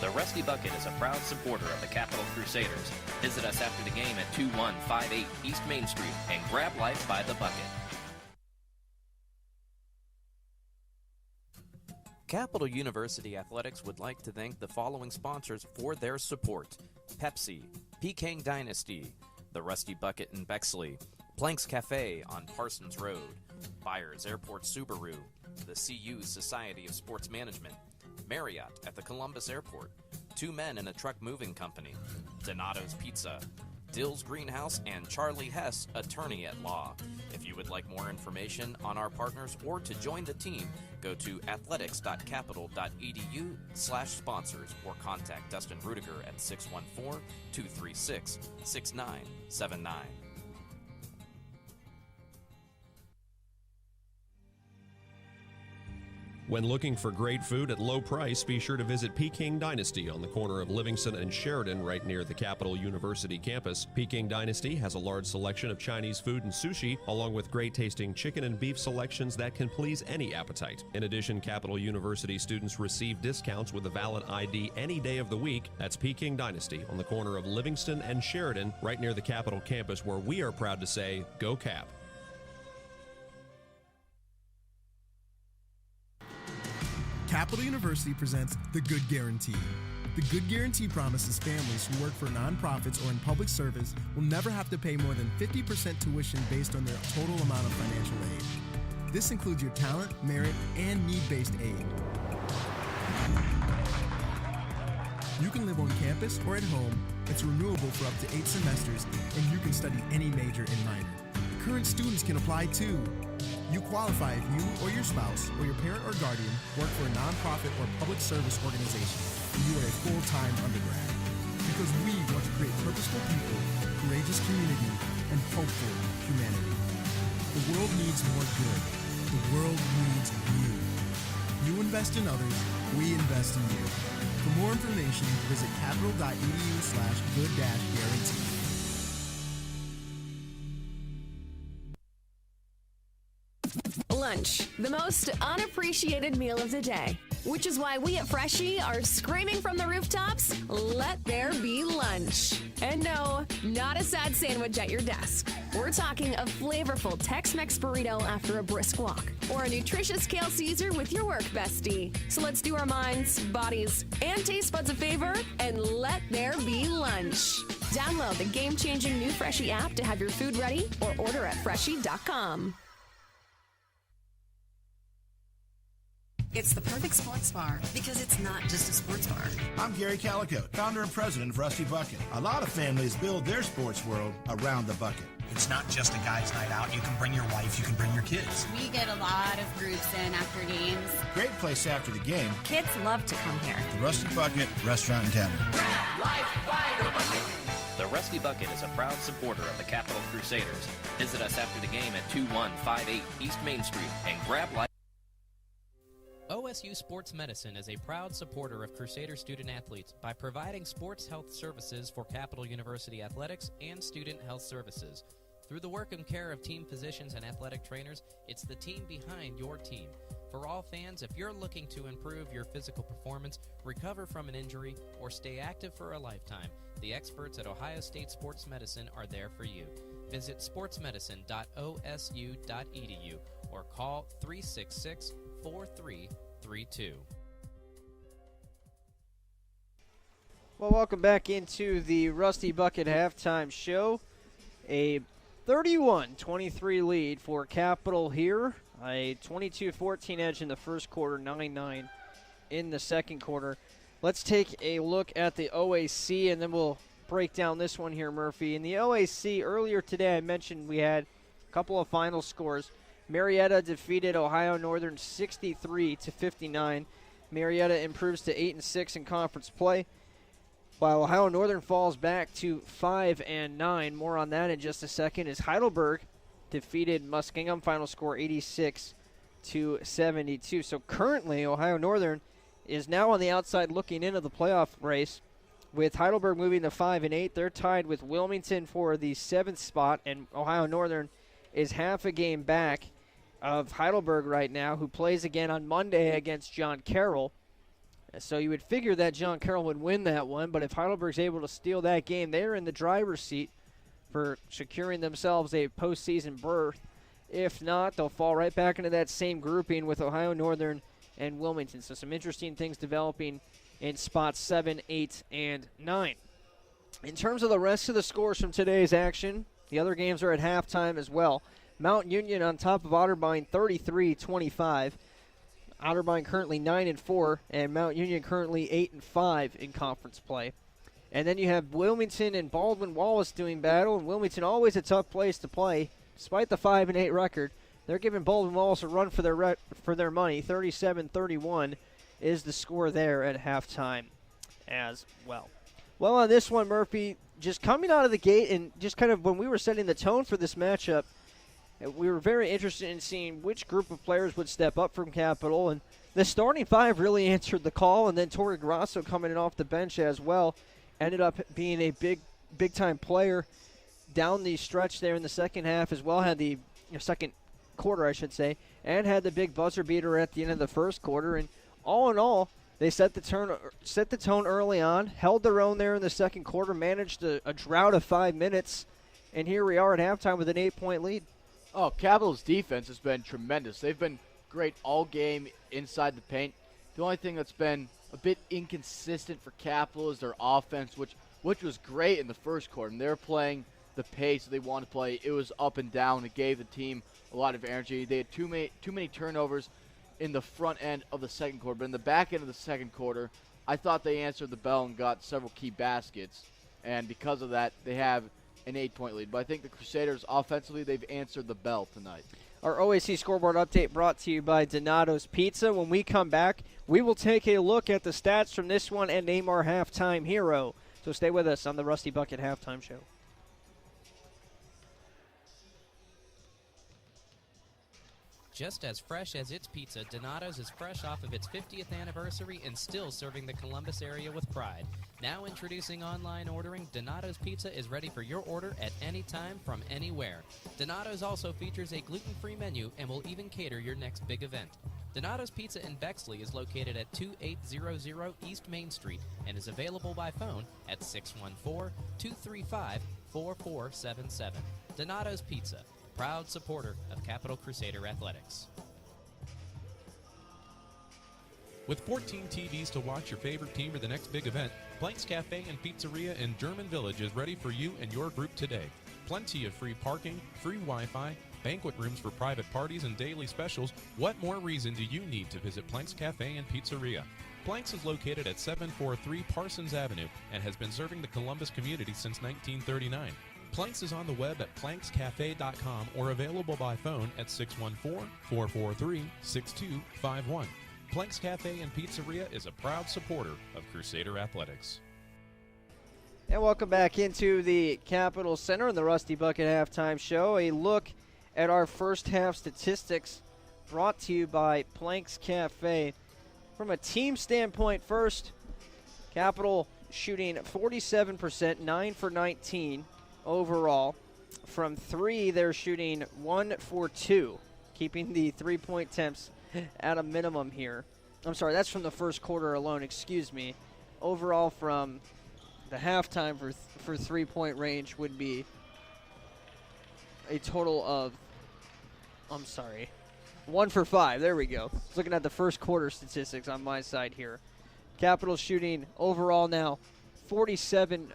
The Rusty Bucket is a proud supporter of the Capital Crusaders. Visit us after the game at 2158 East Main Street and grab life by the bucket. Capital University Athletics would like to thank the following sponsors for their support: Pepsi, Peking Dynasty, the Rusty Bucket in Bexley, Planks Cafe on Parsons Road, Byers Airport Subaru, the CU Society of Sports Management, Marriott at the Columbus Airport, Two Men in a Truck Moving Company, Donato's Pizza, Dill's Greenhouse, and Charlie Hess, attorney at law. If you would like more information on our partners or to join the team, go to athletics.capital.edu/sponsors or contact Dustin Rudiger at 614-236-6979. When looking for great food at low price, be sure to visit Peking Dynasty on the corner of Livingston and Sheridan, right near the Capital University campus. Peking Dynasty has a large selection of Chinese food and sushi, along with great-tasting chicken and beef selections that can please any appetite. In addition, Capital University students receive discounts with a valid ID any day of the week. That's Peking Dynasty on the corner of Livingston and Sheridan, right near the Capital campus, where we are proud to say, Go Cap! Capital University presents The Good Guarantee. The Good Guarantee promises families who work for nonprofits or in public service will never have to pay more than 50% tuition based on their total amount of financial aid. This includes your talent, merit, and need-based aid. You can live on campus or at home. It's renewable for up to 8 semesters, and you can study any major and minor. Current students can apply too. You qualify if you or your spouse or your parent or guardian work for a nonprofit or public service organization and you are a full-time undergrad. Because we want to create purposeful people, courageous community, and hopeful humanity. The world needs more good. The world needs you. You invest in others, we invest in you. For more information, visit capital.edu/good-guarantee. Lunch, the most unappreciated meal of the day. Which is why we at Freshie are screaming from the rooftops, let there be lunch. And no, not a sad sandwich at your desk. We're talking a flavorful Tex-Mex burrito after a brisk walk, or a nutritious kale Caesar with your work bestie. So let's do our minds, bodies, and taste buds a favor, and let there be lunch. Download the game-changing new Freshie app to have your food ready, or order at Freshie.com. It's the perfect sports bar because it's not just a sports bar. I'm Gary Calico, founder and president of Rusty Bucket. A lot of families build their sports world around the bucket. It's not just a guy's night out. You can bring your wife, you can bring your kids. We get a lot of groups in after games. Great place after the game. Kids love to come here. The Rusty Bucket Restaurant and Tavern. The Rusty Bucket is a proud supporter of the Capital Crusaders. Visit us after the game at 2158 East Main Street and grab life. OSU Sports Medicine is a proud supporter of Crusader student-athletes by providing sports health services for Capital University athletics and student health services. Through the work and care of team physicians and athletic trainers, it's the team behind your team. For all fans, if you're looking to improve your physical performance, recover from an injury, or stay active for a lifetime, the experts at Ohio State Sports Medicine are there for you. Visit sportsmedicine.osu.edu or call 366-4332. Well, welcome back into the Rusty Bucket halftime show. A 31-23 lead for Capital here. A 22-14 edge in the first quarter, 9-9 in the second quarter. Let's take a look at the OAC, and then we'll break down this one here, Murphy. In the OAC, earlier today I mentioned we had a couple of final scores. Marietta defeated Ohio Northern 63-59. Marietta improves to 8-6 in conference play, while Ohio Northern falls back to 5-9. More on that in just a second. As Heidelberg defeated Muskingum, final score 86-72. So currently, Ohio Northern is now on the outside looking into the playoff race, with Heidelberg moving to 5-8. They're tied with Wilmington for the 7th spot, and Ohio Northern is half a game back of Heidelberg right now, who plays again on Monday against John Carroll. So you would figure that John Carroll would win that one, but if Heidelberg's able to steal that game, they're in the driver's seat for securing themselves a postseason berth. If not, they'll fall right back into that same grouping with Ohio Northern and Wilmington. So some interesting things developing in spots 7, 8, and 9. In terms of the rest of the scores from today's action, the other games are at halftime as well. Mount Union on top of Otterbein 33-25. Otterbein currently 9-4, and Mount Union currently 8-5 in conference play. And then you have Wilmington and Baldwin Wallace doing battle, and Wilmington always a tough place to play, despite the 5-8 record. They're giving Baldwin Wallace a run for their money. 37-31 is the score there at halftime as well. Well, on this one, Murphy, just coming out of the gate and just kind of when we were setting the tone for this matchup, we were very interested in seeing which group of players would step up from Capital, and The starting five really answered the call, and then Torrey Grasso coming in off the bench as well ended up being a big-time player down the stretch there in the second half as well, had the second quarter, I should say, and had the big buzzer beater at the end of the first quarter. And all in all, they set the tone early on, held their own there in the second quarter, managed a drought of 5 minutes, and here we are at halftime with an 8-point lead. Oh, Capital's defense has been tremendous. They've been great all game inside the paint. The only thing that's been a bit inconsistent for Capital is their offense, which was great in the first quarter. And they were playing the pace they wanted to play. It was up and down. It gave the team a lot of energy. They had too many turnovers in the front end of the second quarter. But in the back end of the second quarter, I thought they answered the bell and got several key baskets. And because of that, they have an 8-point lead. But I think the Crusaders offensively, they've answered the bell tonight. Our OAC scoreboard update brought to you by Donato's Pizza. When we come back, we will take a look at the stats from this one and name our halftime hero. So stay with us on the Rusty Bucket Halftime Show. Just as fresh as its pizza, Donato's is fresh off of its 50th anniversary and still serving the Columbus area with pride. Now introducing online ordering, Donato's Pizza is ready for your order at any time from anywhere. Donato's also features a gluten-free menu and will even cater your next big event. Donato's Pizza in Bexley is located at 2800 East Main Street and is available by phone at 614-235-4477. Donato's Pizza, proud supporter of Capital Crusader Athletics. With 14 TVs to watch your favorite team or the next big event, Blank's Cafe and Pizzeria in German Village is ready for you and your group today. Plenty of free parking, free Wi-Fi, banquet rooms for private parties and daily specials. What more reason do you need to visit Blank's Cafe and Pizzeria? Blank's is located at 743 Parsons Avenue and has been serving the Columbus community since 1939. Planks is on the web at plankscafe.com or available by phone at 614-443-6251. Planks Cafe and Pizzeria is a proud supporter of Crusader Athletics. And welcome back into the Capitol Center and the Rusty Bucket Halftime Show. A look at our first half statistics brought to you by Planks Cafe. From a team standpoint first, Capitol shooting 47%, 9 for 19 overall. From three, they're shooting 1 for 2, keeping the three-point attempts at a minimum here. I'm sorry, that's from the first quarter alone, excuse me. Overall from the halftime for three-point range would be a total of, 1 for 5. There we go. Looking at the first quarter statistics on my side here. Capital shooting overall now 47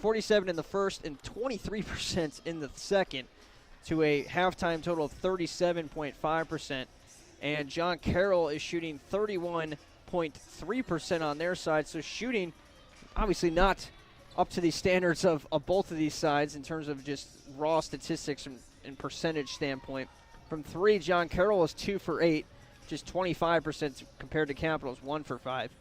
in the first and 23% in the second, to a halftime total of 37.5%. And John Carroll is shooting 31.3% on their side. So shooting obviously not up to the standards of both of these sides in terms of just raw statistics and percentage standpoint. From three, John Carroll is 2 for 8, which is 25% compared to Capital's 1 for 5.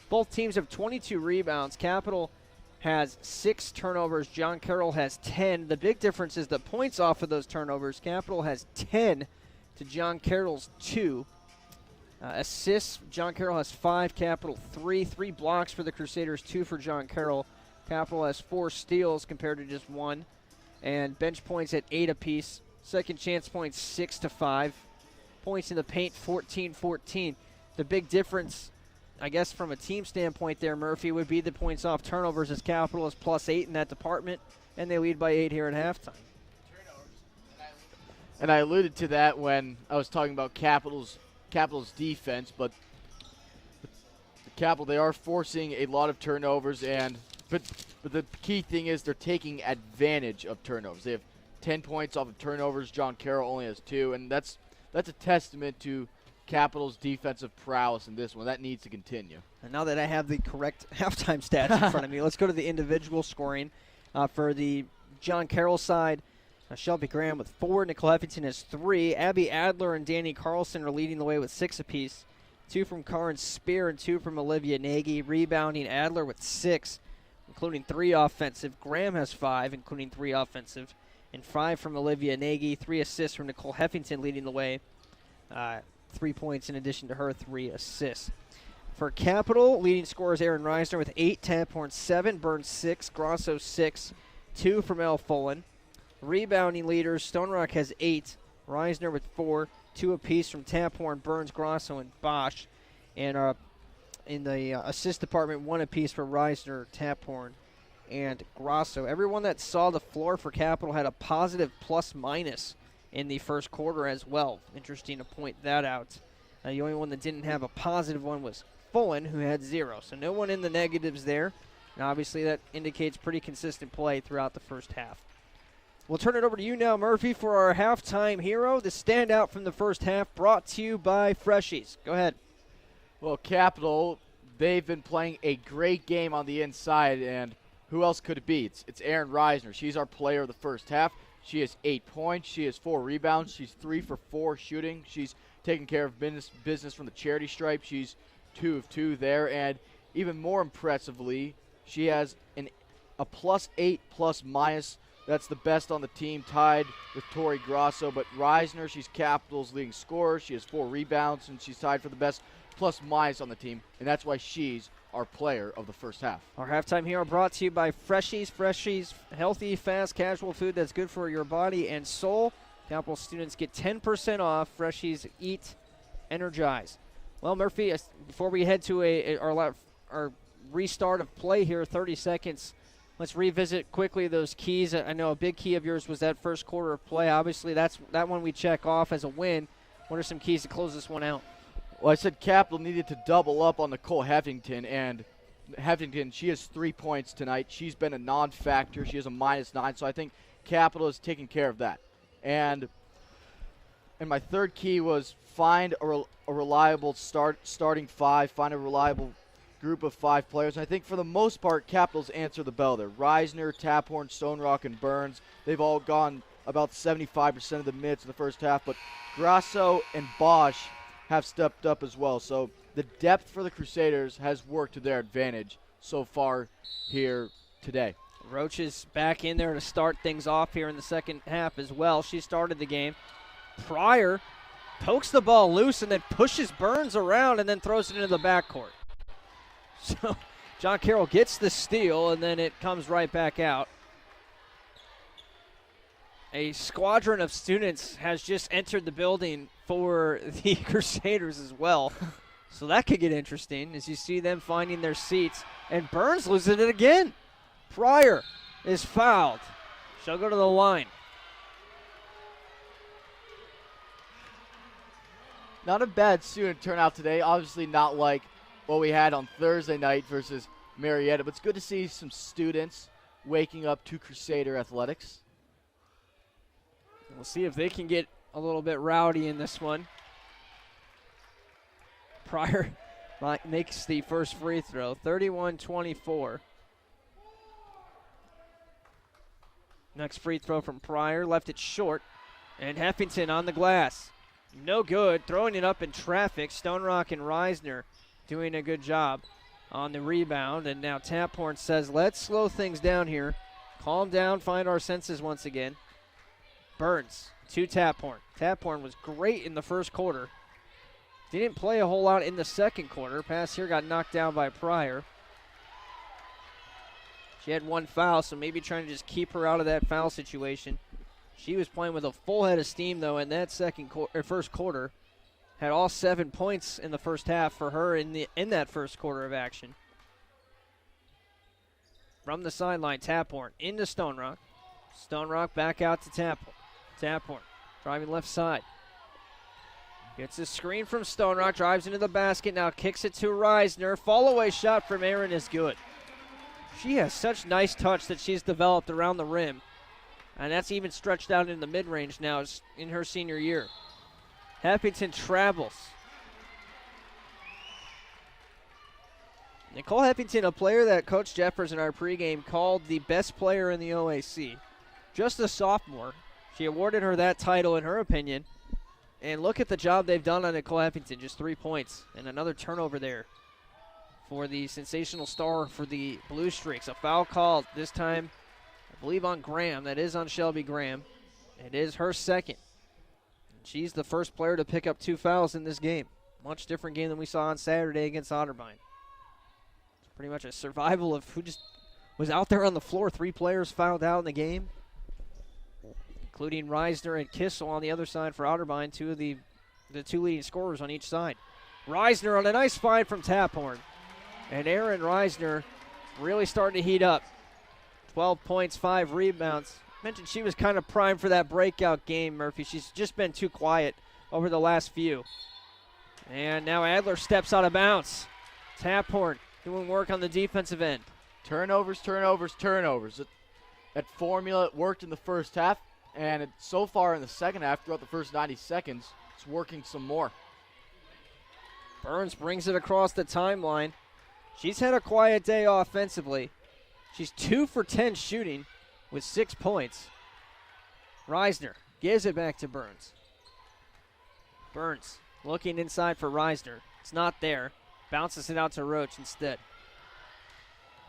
Both teams have 22 rebounds. Capital has 6 turnovers. John Carroll has 10. The big difference is the points off of those turnovers. Capital has 10 to John Carroll's 2. Assists, John Carroll has 5, Capital 3. 3 blocks for the Crusaders, 2 for John Carroll. Capital has 4 steals compared to just 1. And bench points at 8 apiece. Second chance points 6 to 5. Points in the paint 14-14. The big difference, I guess, from a team standpoint there, Murphy, would be the points off turnovers, as Capital is +8 in that department, and they lead by 8 here at halftime. And I alluded to that when I was talking about Capital's defense, but the Capital, they are forcing a lot of turnovers, but the key thing is they're taking advantage of turnovers. They have 10 points off of turnovers. John Carroll only has 2, and that's a testament to Capital's defensive prowess in this one. That needs to continue. And now that I have the correct halftime stats in front of me, let's go to the individual scoring. For the John Carroll side, Shelby Graham with 4, Nicole Heffington has 3, Abby Adler and Danny Carlson are leading the way with 6 apiece, 2 from Karin Spear and 2 from Olivia Nagy. Rebounding, Adler with 6, including 3 offensive. Graham has 5, including 3 offensive, and 5 from Olivia Nagy. 3 assists from Nicole Heffington leading the way. 3 points in addition to her 3 assists. For Capital, leading scorers Aaron Reisner with 8, Taphorn 7, Burns 6, Grosso 6, 2 from El Fullen. Rebounding leaders, Stone Rock has 8, Reisner with 4, 2 apiece from Taphorn, Burns, Grosso, and Bosch. And in the assist department, 1 apiece for Reisner, Taphorn, and Grosso. Everyone that saw the floor for Capital had a positive plus-minus in the first quarter as well. Interesting to point that out. The only one that didn't have a positive one was Fullen, who had 0. So no one in the negatives there. And obviously that indicates pretty consistent play throughout the first half. We'll turn it over to you now, Murphy, for our halftime hero, the standout from the first half, brought to you by Freshies. Go ahead. Well, Capital, they've been playing a great game on the inside, and who else could it be? It's Erin Reisner. She's our player of the first half. She has 8 points. She has 4 rebounds. She's 3 for 4 shooting. She's taking care of business from the charity stripe. She's 2 of 2 there, and even more impressively, she has a +8 ±. That's the best on the team, tied with Tori Grosso. But Reisner, she's Capital's leading scorer. She has 4 rebounds, and she's tied for the best ± on the team, and that's why she's our player of the first half. Our halftime hero brought to you by Freshies. Freshies, healthy, fast, casual food that's good for your body and soul. Capital students get 10% off. Freshies, eat, energize. Well, Murphy, before we head to our restart of play here, 30 seconds, let's revisit quickly those keys. I know a big key of yours was that first quarter of play. Obviously, that one we check off as a win. What are some keys to close this one out? Well, I said Capital needed to double up on Nicole Heffington, and Heffington, she has 3 points tonight. She's been a non-factor. She has a -9, so I think Capital is taking care of that. And my third key was find a reliable starting 5, find a reliable group of 5 players. And I think for the most part, Capital's answered the bell there. Reisner, Taphorn, Stone Rock, and Burns, they've all gone about 75% of the minutes in the first half, but Grosso and Bosch have stepped up as well. So the depth for the Crusaders has worked to their advantage so far here today. Roach is back in there to start things off here in the second half as well. She started the game. Pryor pokes the ball loose and then pushes Burns around and then throws it into the backcourt. So John Carroll gets the steal and then it comes right back out. A squadron of students has just entered the building for the Crusaders as well. So that could get interesting as you see them finding their seats. And Burns loses it again. Pryor is fouled. She'll go to the line. Not a bad student turnout today. Obviously not like what we had on Thursday night versus Marietta, but it's good to see some students waking up to Crusader athletics. We'll see if they can get a little bit rowdy in this one. Pryor makes the first free throw, 31-24. Next free throw from Pryor, left it short. And Heffington on the glass. No good, throwing it up in traffic. Stone Rock and Reisner doing a good job on the rebound. And now Taphorn says, let's slow things down here. Calm down, find our senses once again. Burns to Taphorn. Taphorn was great in the first quarter. Didn't play a whole lot in the second quarter. Pass here got knocked down by Pryor. She had 1 foul, so maybe trying to just keep her out of that foul situation. She was playing with a full head of steam, though, in that first quarter. Had all 7 points in the first half for her in that first quarter of action. From the sideline, Taphorn into Stone Rock. Stone Rock back out to Taphorn. Taphorn driving left side. Gets a screen from Stone Rock, drives into the basket, now kicks it to Reisner. Fall-away shot from Aaron is good. She has such nice touch that she's developed around the rim. And that's even stretched out in the mid-range now in her senior year. Heffington travels. Nicole Heffington, a player that Coach Jeffers in our pregame called the best player in the OAC. Just a sophomore. She awarded her that title in her opinion. And look at the job they've done on Nicole Heffington. Just 3 points and another turnover there for the sensational star for the Blue Streaks. A foul called this time, I believe, on Graham. That is on Shelby Graham. It is her second. she's the first player to pick up 2 fouls in this game. Much different game than we saw on Saturday against Otterbein. It's pretty much a survival of who just was out there on the floor. 3 players fouled out in the game, including Reisner and Kissel on the other side for Otterbein, two of the 2 leading scorers on each side. Reisner on a nice find from Taphorn. And Aaron Reisner really starting to heat up. 12 points, 5 rebounds. Mentioned she was kind of primed for that breakout game, Murphy. She's just been too quiet over the last few. And now Adler steps out of bounds. Taphorn doing work on the defensive end. Turnovers. That formula worked in the first half, and so far in the second half, throughout the first 90 seconds, it's working some more. Burns brings it across the timeline. She's had a quiet day offensively. She's 2 for 10 shooting with 6 points. Reisner gives it back to Burns. Burns looking inside for Reisner. It's not there. Bounces it out to Roach instead.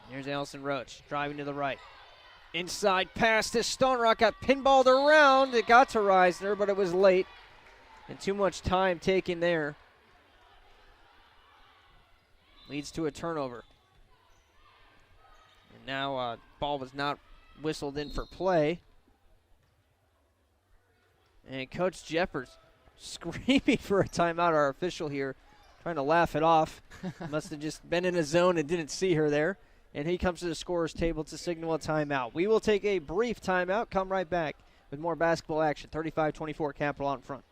Here's Allison Roach driving to the right. Inside pass to Stone Rock. Got pinballed around. It got to Reisner, but it was late. And too much time taken there. Leads to a turnover. And now ball was not whistled in for play. And Coach Jeffers screaming for a timeout. Our official here trying to laugh it off. Must have just been in a zone and didn't see her there. And he comes to the scorer's table to signal a timeout. We will take a brief timeout, come right back with more basketball action. 35-24 Capital out in front.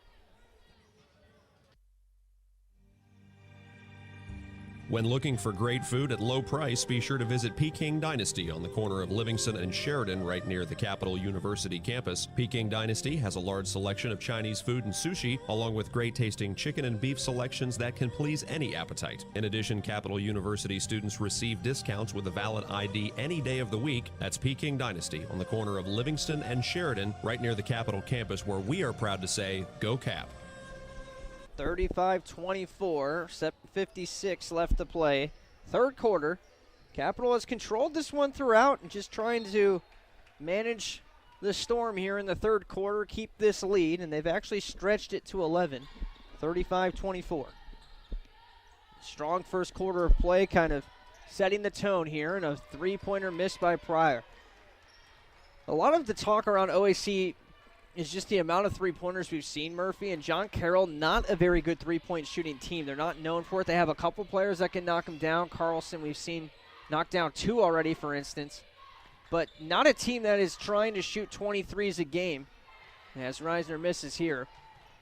When looking for great food at low price, be sure to visit Peking Dynasty on the corner of Livingston and Sheridan, right near the Capital University campus. Peking Dynasty has a large selection of Chinese food and sushi, along with great-tasting chicken and beef selections that can please any appetite. In addition, Capital University students receive discounts with a valid ID any day of the week. That's Peking Dynasty on the corner of Livingston and Sheridan, right near the Capital campus, where we are proud to say, Go Cap! 35-24, 7:56 left to play. Third quarter. Capital has controlled this one throughout and just trying to manage the storm here in the third quarter, keep this lead, and they've actually stretched it to 11. 35-24. Strong first quarter of play, kind of setting the tone here, and a three-pointer missed by Pryor. A lot of the talk around OAC is just the amount of three-pointers we've seen, Murphy, and John Carroll, not a very good three-point shooting team. They're not known for it. They have a couple players that can knock them down. Carlson, we've seen knock down 2 already, for instance. But not a team that is trying to shoot 23s a game, as Reisner misses here.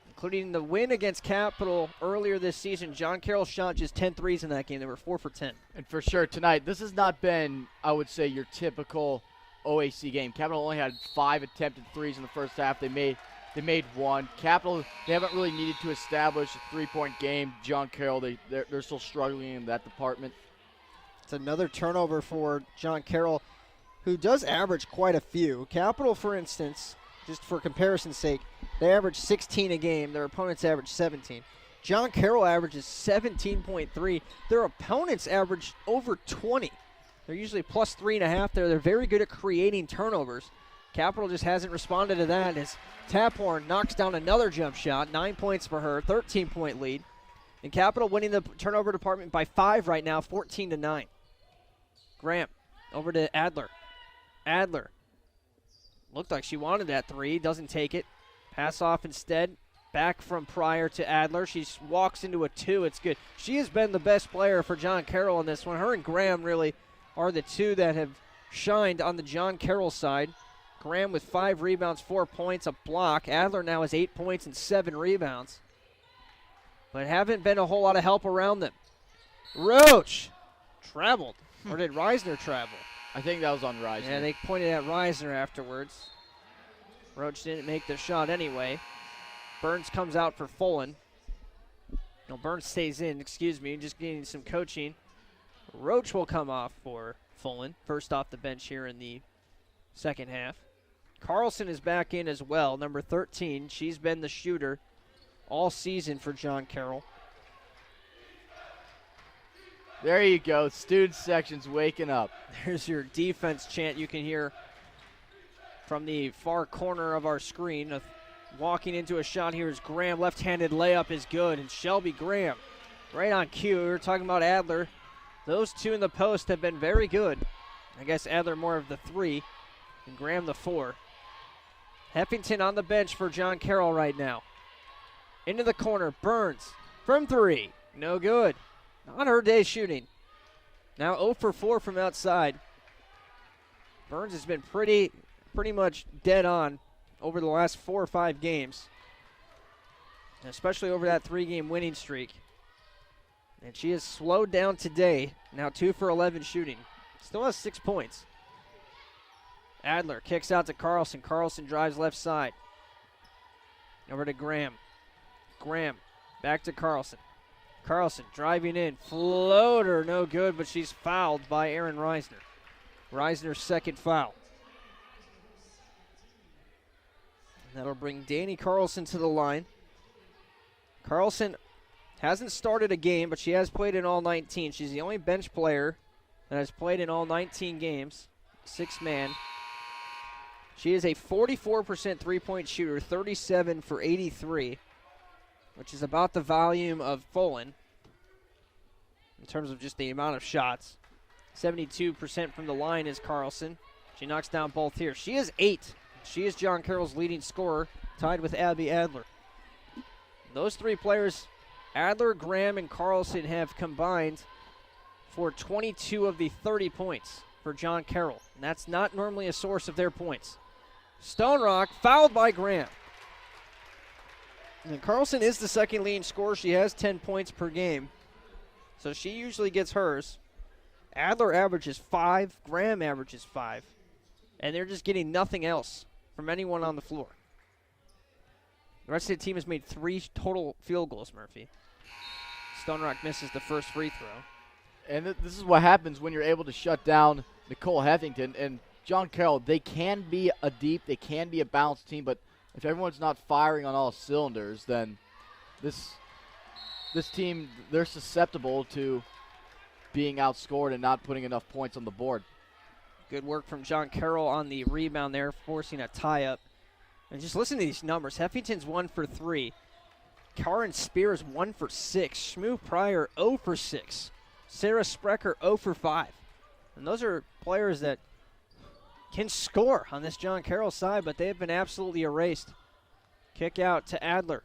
Including the win against Capital earlier this season, John Carroll shot just 10 threes in that game. They were 4 for 10. And for sure, tonight, this has not been, I would say, your typical OAC game. Capital only had 5 attempted threes in the first half. They made 1. Capital, they haven't really needed to establish a three-point game. John Carroll, they're still struggling in that department. It's another turnover for John Carroll, who does average quite a few. Capital, for instance, just for comparison's sake, they average 16 a game. Their opponents average 17. John Carroll averages 17.3. Their opponents average over 20. They're usually plus 3.5 there. They're very good at creating turnovers. Capital just hasn't responded to that as Taphorn knocks down another jump shot. 9 points for her, 13-point lead. And Capital winning the turnover department by 5 right now, 14-9. Graham over to Adler. Adler looked like she wanted that 3, doesn't take it. Pass off instead. Back from Pryor to Adler. She walks into a 2. It's good. She has been the best player for John Carroll in this one. Her and Graham really are the 2 that have shined on the John Carroll side. Graham with 5 rebounds, 4 points, a block. Adler now has 8 points and 7 rebounds. But haven't been a whole lot of help around them. Roach traveled. Or did Reisner travel? I think that was on Reisner. Yeah, they pointed at Reisner afterwards. Roach didn't make the shot anyway. Burns comes out for Fullen. No, Burns stays in, just getting some coaching. Roach will come off for Fullen, first off the bench here in the second half. Carlson is back in as well, number 13. She's been the shooter all season for John Carroll. There you go. Student section's waking up. There's your defense chant you can hear from the far corner of our screen. walking into a shot here is Graham. Left-handed layup is good, and Shelby Graham right on cue. We were talking about Adler. Those two in the post have been very good. I guess Adler more of the 3 and Graham the 4. Heffington on the bench for John Carroll right now. Into the corner, Burns from 3. No good. Not her day shooting. Now 0 for 4 from outside. Burns has been pretty much dead on over the last 4 or 5 games, especially over that 3-game winning streak. And she has slowed down today. Now 2 for 11 shooting. Still has 6 points. Adler kicks out to Carlson. Carlson drives left side. Over to Graham. Graham back to Carlson. Carlson driving in. Floater, no good, but she's fouled by Aaron Reisner. Reisner's second foul. And that'll bring Danny Carlson to the line. Carlson hasn't started a game, but she has played in all 19. She's the only bench player that has played in all 19 games. 6-man. She is a 44% three-point shooter, 37 for 83, which is about the volume of Folan in terms of just the amount of shots. 72% from the line is Carlson. She knocks down both here. She is 8. She is John Carroll's leading scorer, tied with Abby Adler. Those 3 players, Adler, Graham, and Carlson, have combined for 22 of the 30 points for John Carroll. And that's not normally a source of their points. Stone Rock fouled by Graham. And Carlson is the second leading scorer. She has 10 points per game, so she usually gets hers. Adler averages 5. Graham averages 5. And they're just getting nothing else from anyone on the floor. The rest of the team has made 3 total field goals, Murphy. Stone Rock misses the first free throw. And this is what happens when you're able to shut down Nicole Heffington. And John Carroll, they can be a deep, they can be a balanced team, but if everyone's not firing on all cylinders, then this team, they're susceptible to being outscored and not putting enough points on the board. Good work from John Carroll on the rebound there, forcing a tie-up. And just listen to these numbers. Heffington's 1 for 3. Karen Spears 1 for 6. Shmoo Pryor 0 for 6. Sarah Sprecher 0 for 5. And those are players that can score on this John Carroll side, but they have been absolutely erased. Kick out to Adler.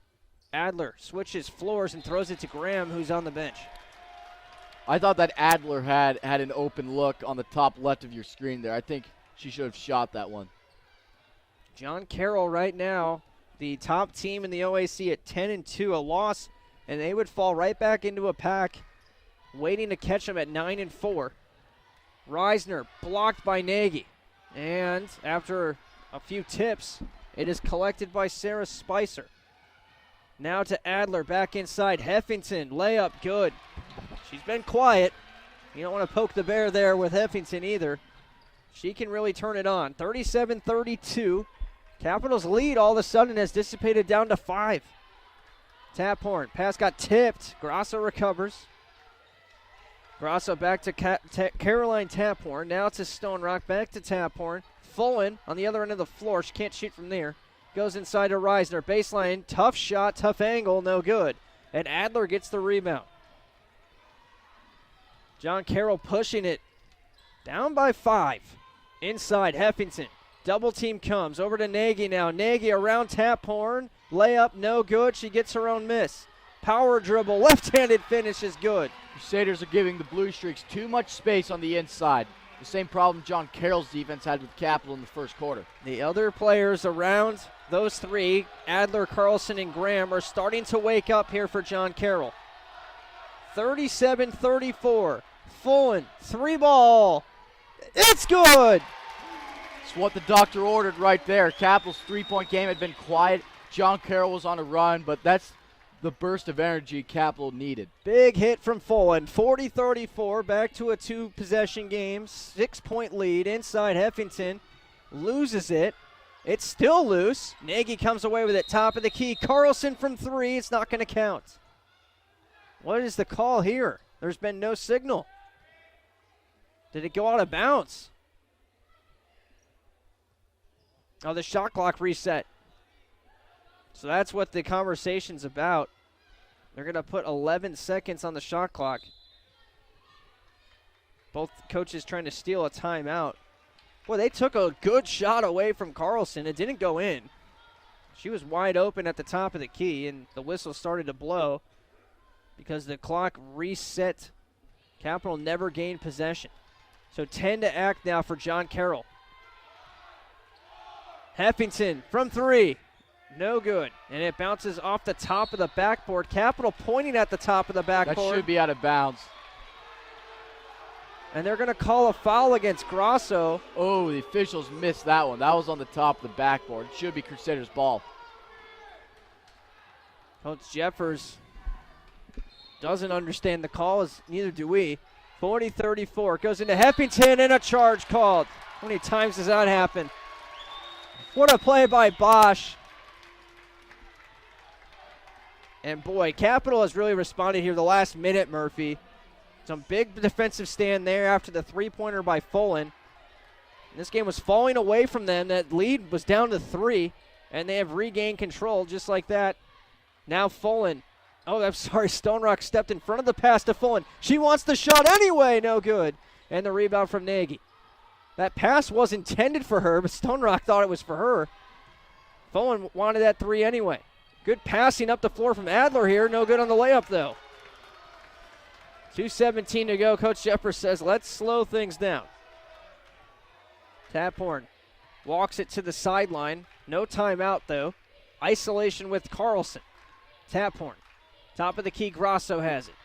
Adler switches floors and throws it to Graham, who's on the bench. I thought that Adler had an open look on the top left of your screen there. I think she should have shot that one. John Carroll right now, the top team in the OAC at 10-2, a loss, and they would fall right back into a pack, waiting to catch them at 9-4. Reisner blocked by Nagy. And after a few tips, it is collected by Sarah Spicer. Now to Adler, back inside. Heffington, layup, good. She's been quiet. You don't want to poke the bear there with Heffington either. She can really turn it on. 37-32. Capitals lead all of a sudden has dissipated down to 5. Taphorn, pass got tipped. Grasso recovers. Grasso back to Caroline Taphorn. Now to Stone Rock, back to Taphorn. Fullen on the other end of the floor. She can't shoot from there. Goes inside to Reisner. Baseline, tough shot, tough angle, no good. And Adler gets the rebound. John Carroll pushing it. Down by 5. Inside, Heffington. Double team comes. Over to Nagy now. Nagy around Taphorn. Layup, no good. She gets her own miss. Power dribble, left-handed finish is good. Crusaders are giving the Blue Streaks too much space on the inside. The same problem John Carroll's defense had with Capital in the first quarter. The other players around those 3, Adler, Carlson, and Graham, are starting to wake up here for John Carroll. 37-34. Fullen, 3-ball. It's good! It's what the doctor ordered right there. Capital's three-point game had been quiet. John Carroll was on a run, but that's the burst of energy Capital needed. Big hit from Fullen. 40-34, back to a 2-possession game. 6-point lead inside Heffington. Loses it. It's still loose. Nagy comes away with it, top of the key. Carlson from 3. It's not going to count. What is the call here? There's been no signal. Did it go out of bounds? Oh, the shot clock reset. So that's what the conversation's about. They're going to put 11 seconds on the shot clock. Both coaches trying to steal a timeout. Boy, they took a good shot away from Carlson. It didn't go in. She was wide open at the top of the key, and the whistle started to blow because the clock reset. Capital never gained possession. So 10 to act now for John Carroll. Heffington from 3. No good. And it bounces off the top of the backboard. Capital pointing at the top of the backboard. That should be out of bounds. And they're going to call a foul against Grosso. Oh, the officials missed that one. That was on the top of the backboard. It should be Crusaders' ball. Coach Jeffers doesn't understand the call, as neither do we. 40-34. Goes into Heffington and a charge called. How many times does that happen? What a play by Bosch. And boy, Capital has really responded here the last minute, Murphy. Some big defensive stand there after the three-pointer by Fullen. This game was falling away from them. That lead was down to 3, and they have regained control just like that. Now Fullen. Oh, I'm sorry. Stone Rock stepped in front of the pass to Fullen. She wants the shot anyway. No good. And the rebound from Nagy. That pass was intended for her, but Stone Rock thought it was for her. Fullen wanted that 3 anyway. Good passing up the floor from Adler here. No good on the layup, though. 2:17 to go. Coach Jeffers says, let's slow things down. Taphorn walks it to the sideline. No timeout, though. Isolation with Carlson. Taphorn. Top of the key, Grosso has it.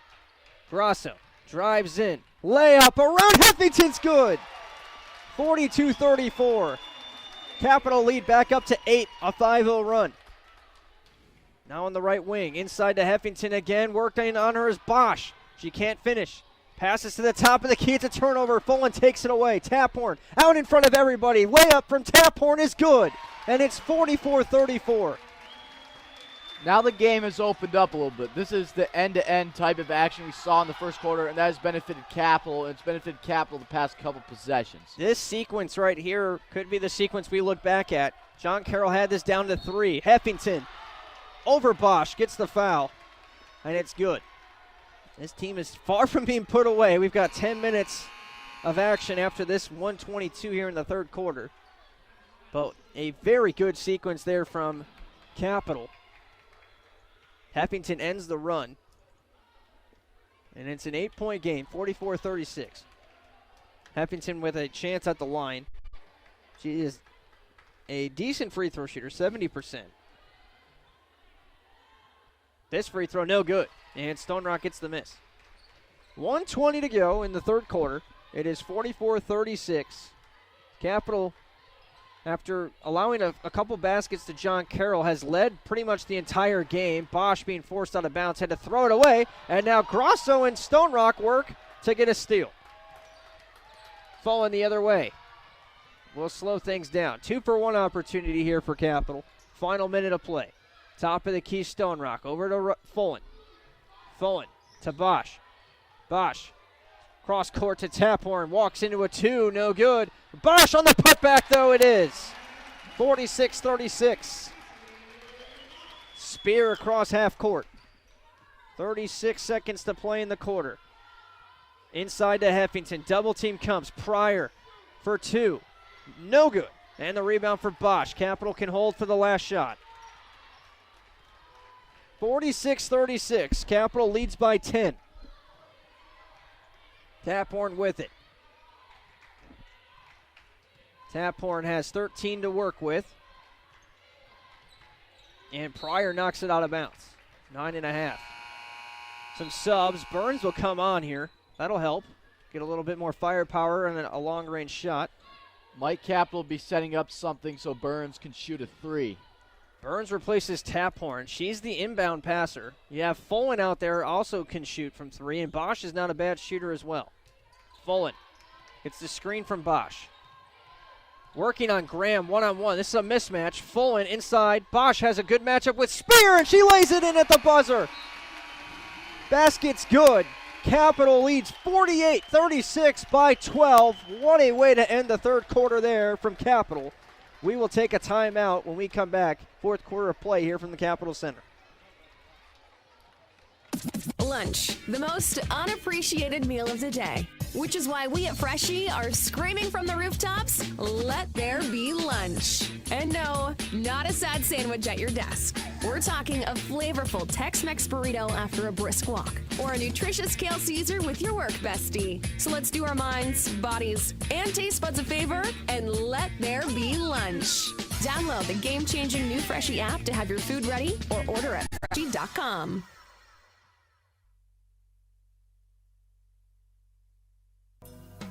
Grosso drives in. Layup around Heffington's good. 42-34. Capital lead back up to 8. A 5-0 run. Now on the right wing. Inside to Heffington again. Working on her is Bosch. She can't finish. Passes to the top of the key. It's a turnover. Fullen takes it away. Taphorn out in front of everybody. Layup from Taphorn is good. And it's 44-34. Now the game has opened up a little bit. This is the end-to-end type of action we saw in the first quarter, and that has benefited Capital. It's benefited Capital the past couple possessions. This sequence right here could be the sequence we look back at. John Carroll had this down to 3. Heffington over Bosch gets the foul, and it's good. This team is far from being put away. We've got 10 minutes of action after this 122 here in the third quarter. But a very good sequence there from Capital. Heffington ends the run. And it's an 8-point game, 44-36. Heffington with a chance at the line. She is a decent free throw shooter, 70%. This free throw, no good. And Stone Rock gets the miss. 1:20 to go in the third quarter. It is 44-36. Capital, after allowing a couple baskets to John Carroll, has led pretty much the entire game. Bosch being forced out of bounds, had to throw it away. And now Grosso and Stone Rock work to get a steal. Falling the other way. We'll slow things down. 2-for-1 opportunity here for Capital. Final minute of play. Top of the key, Stone Rock. Over to Fullen. Fullen to Bosch. Bosch. Cross court to Taphorn. Walks into a 2. No good. Bosch on the putback, though. It is. 46-36. Spear across half court. 36 seconds to play in the quarter. Inside to Heffington. Double team comes. Pryor for 2. No good. And the rebound for Bosch. Capital can hold for the last shot. 46-36. Capital leads by 10. Taphorn with it. Taphorn has 13 to work with. And Pryor knocks it out of bounds. 9.5. Some subs. Burns will come on here. That'll help. Get a little bit more firepower and a long-range shot. Might Capital be setting up something so Burns can shoot a 3? Burns replaces Taphorn. She's the inbound passer. You have Fullen out there, also can shoot from 3, and Bosch is not a bad shooter as well. Fullen. It's the screen from Bosch. Working on Graham one-on-one. This is a mismatch. Fullen inside. Bosch has a good matchup with Spear, and she lays it in at the buzzer. Basket's good. Capital leads 48-36 by 12. What a way to end the third quarter there from Capital. We will take a timeout when we come back. Fourth quarter of play here from the Capitol Center. Lunch, the most unappreciated meal of the day. Which is why we at Freshie are screaming from the rooftops, let there be lunch. And no, not a sad sandwich at your desk. We're talking a flavorful Tex-Mex burrito after a brisk walk, or a nutritious kale Caesar with your work bestie. So let's do our minds, bodies, and taste buds a favor and let there be lunch. Download the game-changing new Freshie app to have your food ready or order at freshie.com.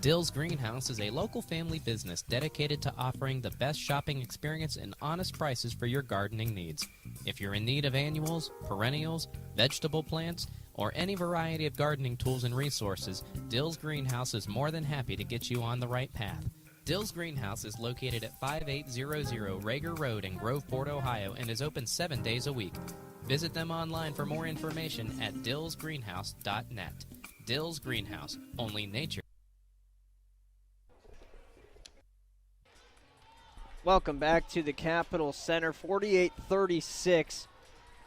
Dill's Greenhouse is a local family business dedicated to offering the best shopping experience and honest prices for your gardening needs. If you're in need of annuals, perennials, vegetable plants, or any variety of gardening tools and resources, Dill's Greenhouse is more than happy to get you on the right path. Dill's Greenhouse is located at 5800 Rager Road in Groveport, Ohio, and is open 7 days a week. Visit them online for more information at dillsgreenhouse.net. Dill's Greenhouse, only nature. Welcome back to the Capitol Center, 48-36.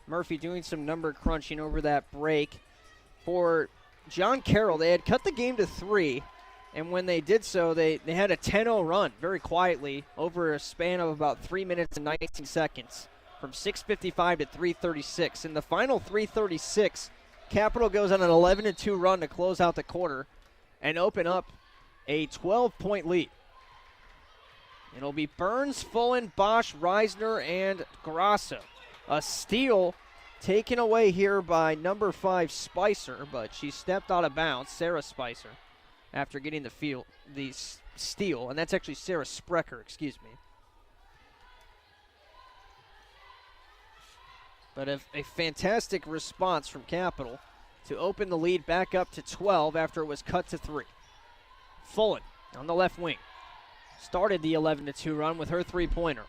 Murphy doing some number crunching over that break. For John Carroll, they had cut the game to 3, and when they did so, they had a 10-0 run very quietly over a span of about 3 minutes and 19 seconds from 6:55 to 3:36. In the final 3:36, Capitol goes on an 11-2 run to close out the quarter and open up a 12-point lead. It'll be Burns, Fullen, Bosch, Reisner, and Grasso. A steal taken away here by number 5, Spicer, but she stepped out of bounds, Sarah Spicer, after getting the steal. And that's actually Sarah Sprecher, excuse me. But a fantastic response from Capitol to open the lead back up to 12 after it was cut to 3. Fullen on the left wing. Started the 11-2 run with her three-pointer.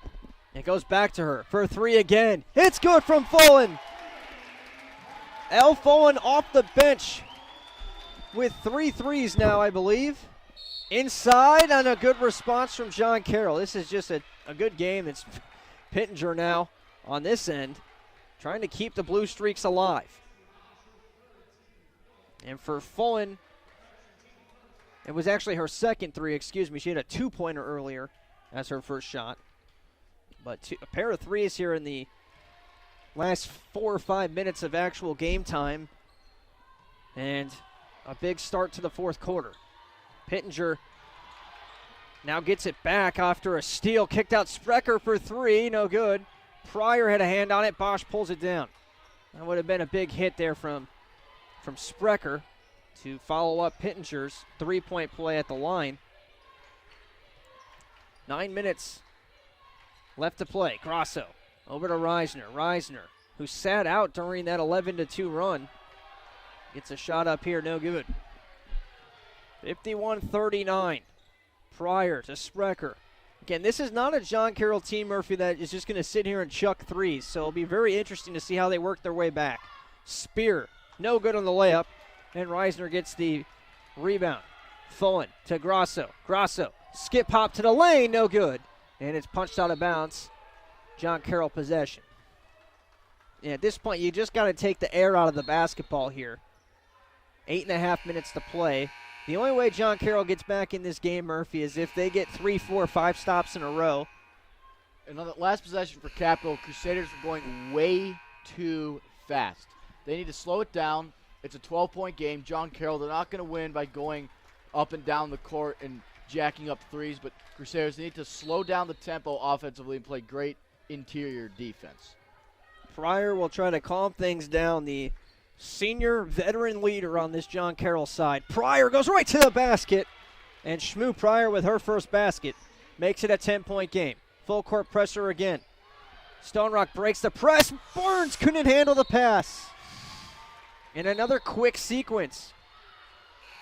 It goes back to her for a 3 again. It's good from Fullen. Elle Fullen off the bench with 3 threes now, I believe. Inside on a good response from John Carroll. This is just a good game. It's Pittenger now on this end, trying to keep the Blue Streaks alive. And for Fullen, it was actually her second 3, excuse me. She had a 2-pointer earlier as her first shot. But a pair of 3s here in the last 4 or 5 minutes of actual game time. And a big start to the fourth quarter. Pittenger now gets it back after a steal. Kicked out Sprecher for 3, no good. Pryor had a hand on it. Bosch pulls it down. That would have been a big hit there from Sprecher to follow up Pittenger's 3-point play at the line. 9 minutes left to play. Grasso over to Reisner. Reisner, who sat out during that 11-2 run, gets a shot up here, no good. 51-39. Pryor to Sprecher. Again, this is not a John Carroll team, Murphy, that is just going to sit here and chuck threes, so it'll be very interesting to see how they work their way back. Spear, no good on the layup. And Reisner gets the rebound. Fullen to Grasso. Grasso, skip hop to the lane, no good. And it's punched out of bounds. John Carroll possession. Yeah, at this point, you just got to take the air out of the basketball here. 8.5 minutes to play. The only way John Carroll gets back in this game, Murphy, is if they get 3, 4, 5 stops in a row. And on the last possession for Capitol, Crusaders were going way too fast. They need to slow it down. It's a 12-point game. John Carroll, they're not going to win by going up and down the court and jacking up threes, but Crusaders need to slow down the tempo offensively and play great interior defense. Pryor will try to calm things down, the senior veteran leader on this John Carroll side. Pryor goes right to the basket, and Shmoo Pryor with her first basket makes it a 10-point game. Full court pressure again. Stone Rock breaks the press. Burns couldn't handle the pass. And another quick sequence.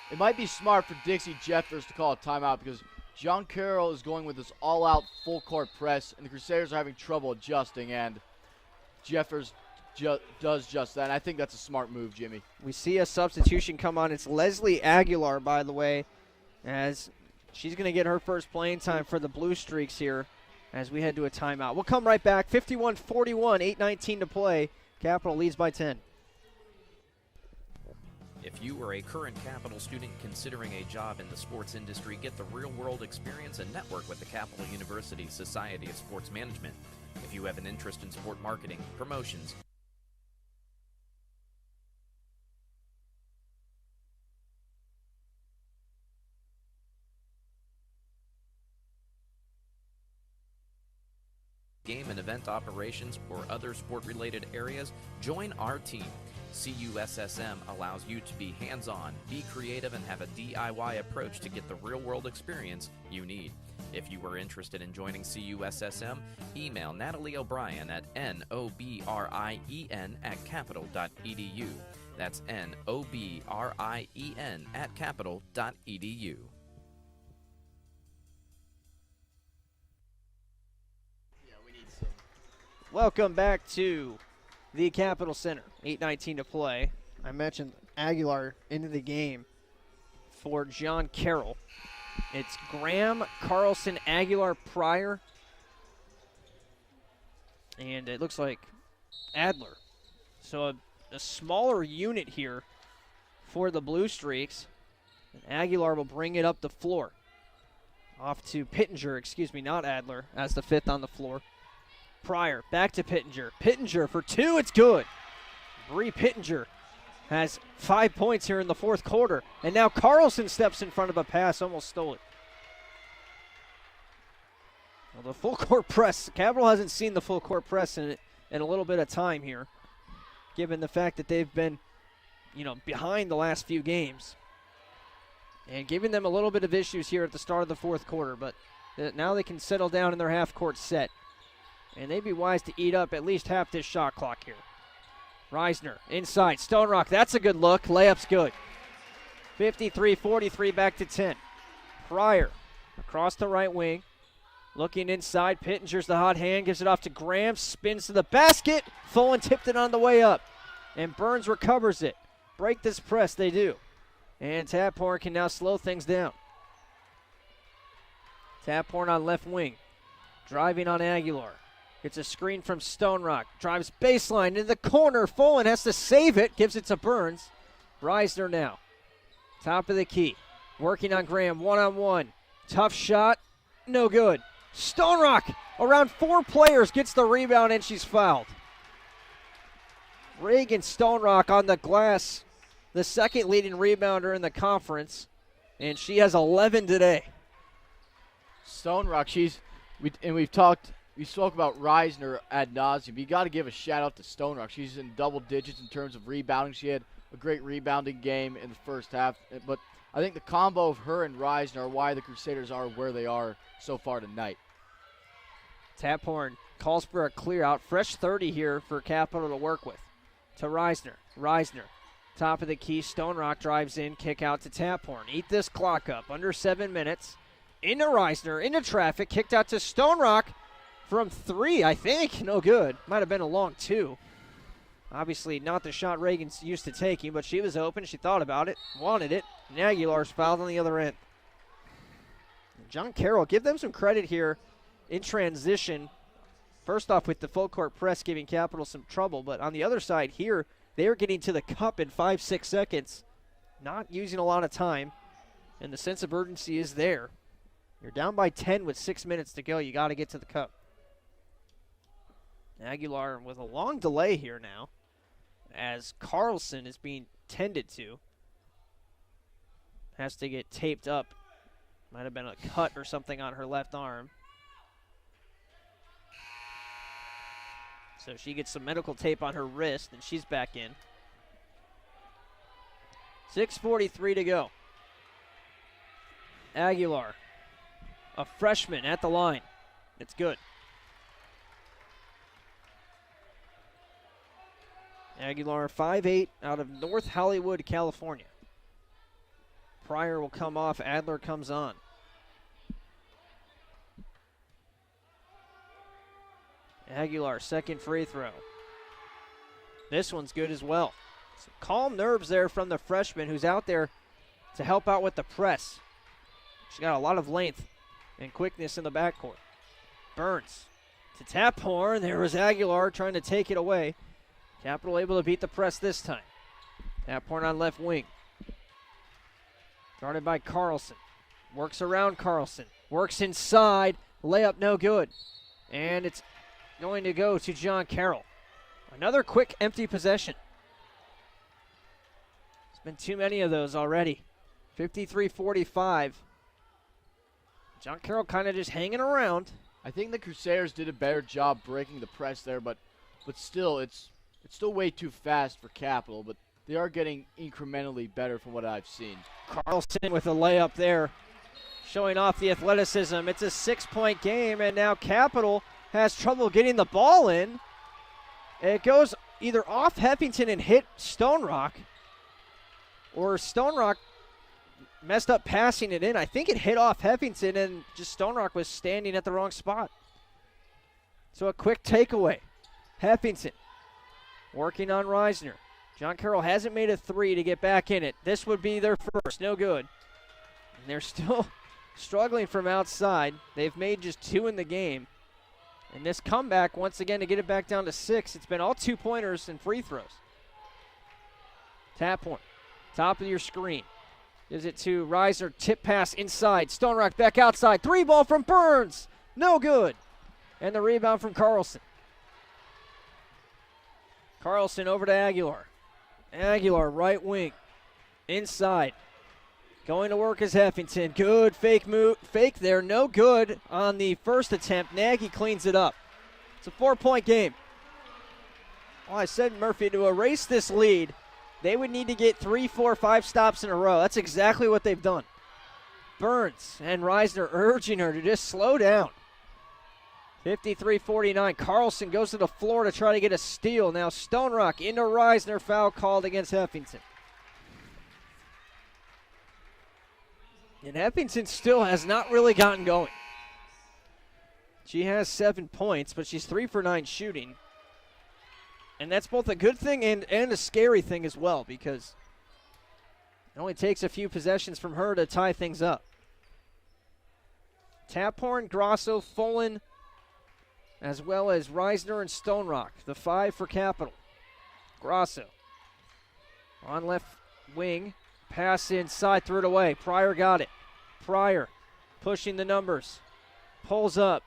It might be smart for Dixie Jeffers to call a timeout because John Carroll is going with this all-out full-court press, and the Crusaders are having trouble adjusting, and Jeffers does just that. And I think that's a smart move, Jimmy. We see a substitution come on. It's Leslie Aguilar, by the way, as she's going to get her first playing time for the Blue Streaks here as we head to a timeout. We'll come right back. 51-41, 8:19 to play. Capital leads by 10. If you are a current Capital student considering a job in the sports industry, get the real-world experience and network with the Capital University Society of Sports Management. If you have an interest in sport marketing, promotions, game and event operations, or other sport-related areas, join our team. CUSSM allows you to be hands-on, be creative, and have a DIY approach to get the real-world experience you need. If you are interested in joining CUSSM, email Natalie O'Brien at nobrien@capital.edu. That's nobrien@capital.edu. Welcome back to the Capital Center. 8:19 to play. I mentioned Aguilar into the game for John Carroll. It's Graham, Carlson, Aguilar, Pryor, and it looks like Adler. So a smaller unit here for the Blue Streaks. And Aguilar will bring it up the floor. Off to Pittenger, not Adler, as the fifth on the floor. Pryor, back to Pittenger. Pittenger for two, it's good. Bree Pittenger has 5 points here in the fourth quarter. And now Carlson steps in front of a pass, almost stole it. Well, the full court press, Capital hasn't seen the full court press in a little bit of time here, given the fact that they've been, behind the last few games. And giving them a little bit of issues here at the start of the fourth quarter, but now they can settle down in their half-court set. And they'd be wise to eat up at least half this shot clock here. Reisner inside. Stone Rock, that's a good look. Layup's good. 53-43, back to 10. Pryor across the right wing. Looking inside. Pittenger's the hot hand. Gives it off to Graham. Spins to the basket. Fullen tipped it on the way up. And Burns recovers it. Break this press, they do. And Taphorn can now slow things down. Taphorn on left wing. Driving on Aguilar. Gets a screen from Stone Rock. Drives baseline into the corner. Fullen has to save it. Gives it to Burns. Reisner now. Top of the key. Working on Graham. One-on-one. Tough shot. No good. Stone Rock around four players. Gets the rebound and she's fouled. Reagan Stone Rock on the glass. The second leading rebounder in the conference. And she has 11 today. Stone Rock, we spoke about Reisner ad nauseum. You got to give a shout out to Stone Rock. She's in double digits in terms of rebounding. She had a great rebounding game in the first half. But I think the combo of her and Reisner are why the Crusaders are where they are so far tonight. Taphorn calls for a clear out. Fresh 30 here for Capital to work with. To Reisner. Reisner. Top of the key. Stone Rock drives in. Kick out to Taphorn. Eat this clock up. Under 7 minutes. Into Reisner. Into traffic. Kicked out to Stone Rock. From three, I think. No good. Might have been a long two. Obviously not the shot Reagan's used to taking, but she was open. She thought about it. Wanted it. And Aguilar's fouled on the other end. John Carroll, give them some credit here in transition. First off with the full court press giving Capital some trouble, but on the other side here, they are getting to the cup in 5-6 seconds. Not using a lot of time, and the sense of urgency is there. You're down by 10 with 6 minutes to go. You got to get to the cup. Aguilar with a long delay here now as Carlson is being tended to. Has to get taped up. Might have been a cut or something on her left arm. So she gets some medical tape on her wrist and she's back in. 6:43 to go. Aguilar, a freshman at the line. It's good. Aguilar, 5'8", out of North Hollywood, California. Pryor will come off. Adler comes on. Aguilar, second free throw. This one's good as well. Some calm nerves there from the freshman who's out there to help out with the press. She's got a lot of length and quickness in the backcourt. Burns to Taphorn. There was Aguilar trying to take it away. Capital able to beat the press this time. Taphorn on left wing. Guarded by Carlson. Works around Carlson. Works inside. Layup no good. And it's going to go to John Carroll. Another quick empty possession. There's been too many of those already. 53-45. John Carroll kind of just hanging around. I think the Crusaders did a better job breaking the press there, but still, it's still way too fast for Capital, but they are getting incrementally better from what I've seen. Carlson with a layup there, showing off the athleticism. It's a 6-point game, and now Capital has trouble getting the ball in. It goes either off Heffington and hit Stone Rock, or Stone Rock messed up passing it in. I think it hit off Heffington, and just Stone Rock was standing at the wrong spot. So a quick takeaway. Heffington working on Reisner. John Carroll hasn't made a three to get back in it. This would be their first. No good. And they're still struggling from outside. They've made just 2 in the game. And this comeback, once again, to get it back down to 6, it's been all 2-pointers and free throws. Taphorn, top of your screen. Gives it to Reisner, tip pass inside. Stone Rock back outside. 3 ball from Burns. No good. And the rebound from Carlson. Carlson over to Aguilar. Aguilar, right wing. Inside. Going to work is Heffington. Good fake move. Fake there. No good on the first attempt. Nagy cleans it up. It's a 4-point game. Well, I said, Murphy, to erase this lead, they would need to get 3, 4, 5 stops in a row. That's exactly what they've done. Burns and Reisner urging her to just slow down. 53-49. Carlson goes to the floor to try to get a steal. Now Stone Rock into Reisner. Foul called against Heffington. And Heffington still has not really gotten going. She has 7 points, but she's 3 for 9 shooting. And that's both a good thing and a scary thing as well, because it only takes a few possessions from her to tie things up. Taphorn, Grosso, Fullen, as well as Reisner and Stone Rock, the 5 for Capital. Grosso on left wing, pass inside, threw it away. Pryor got it. Pryor pushing the numbers, pulls up,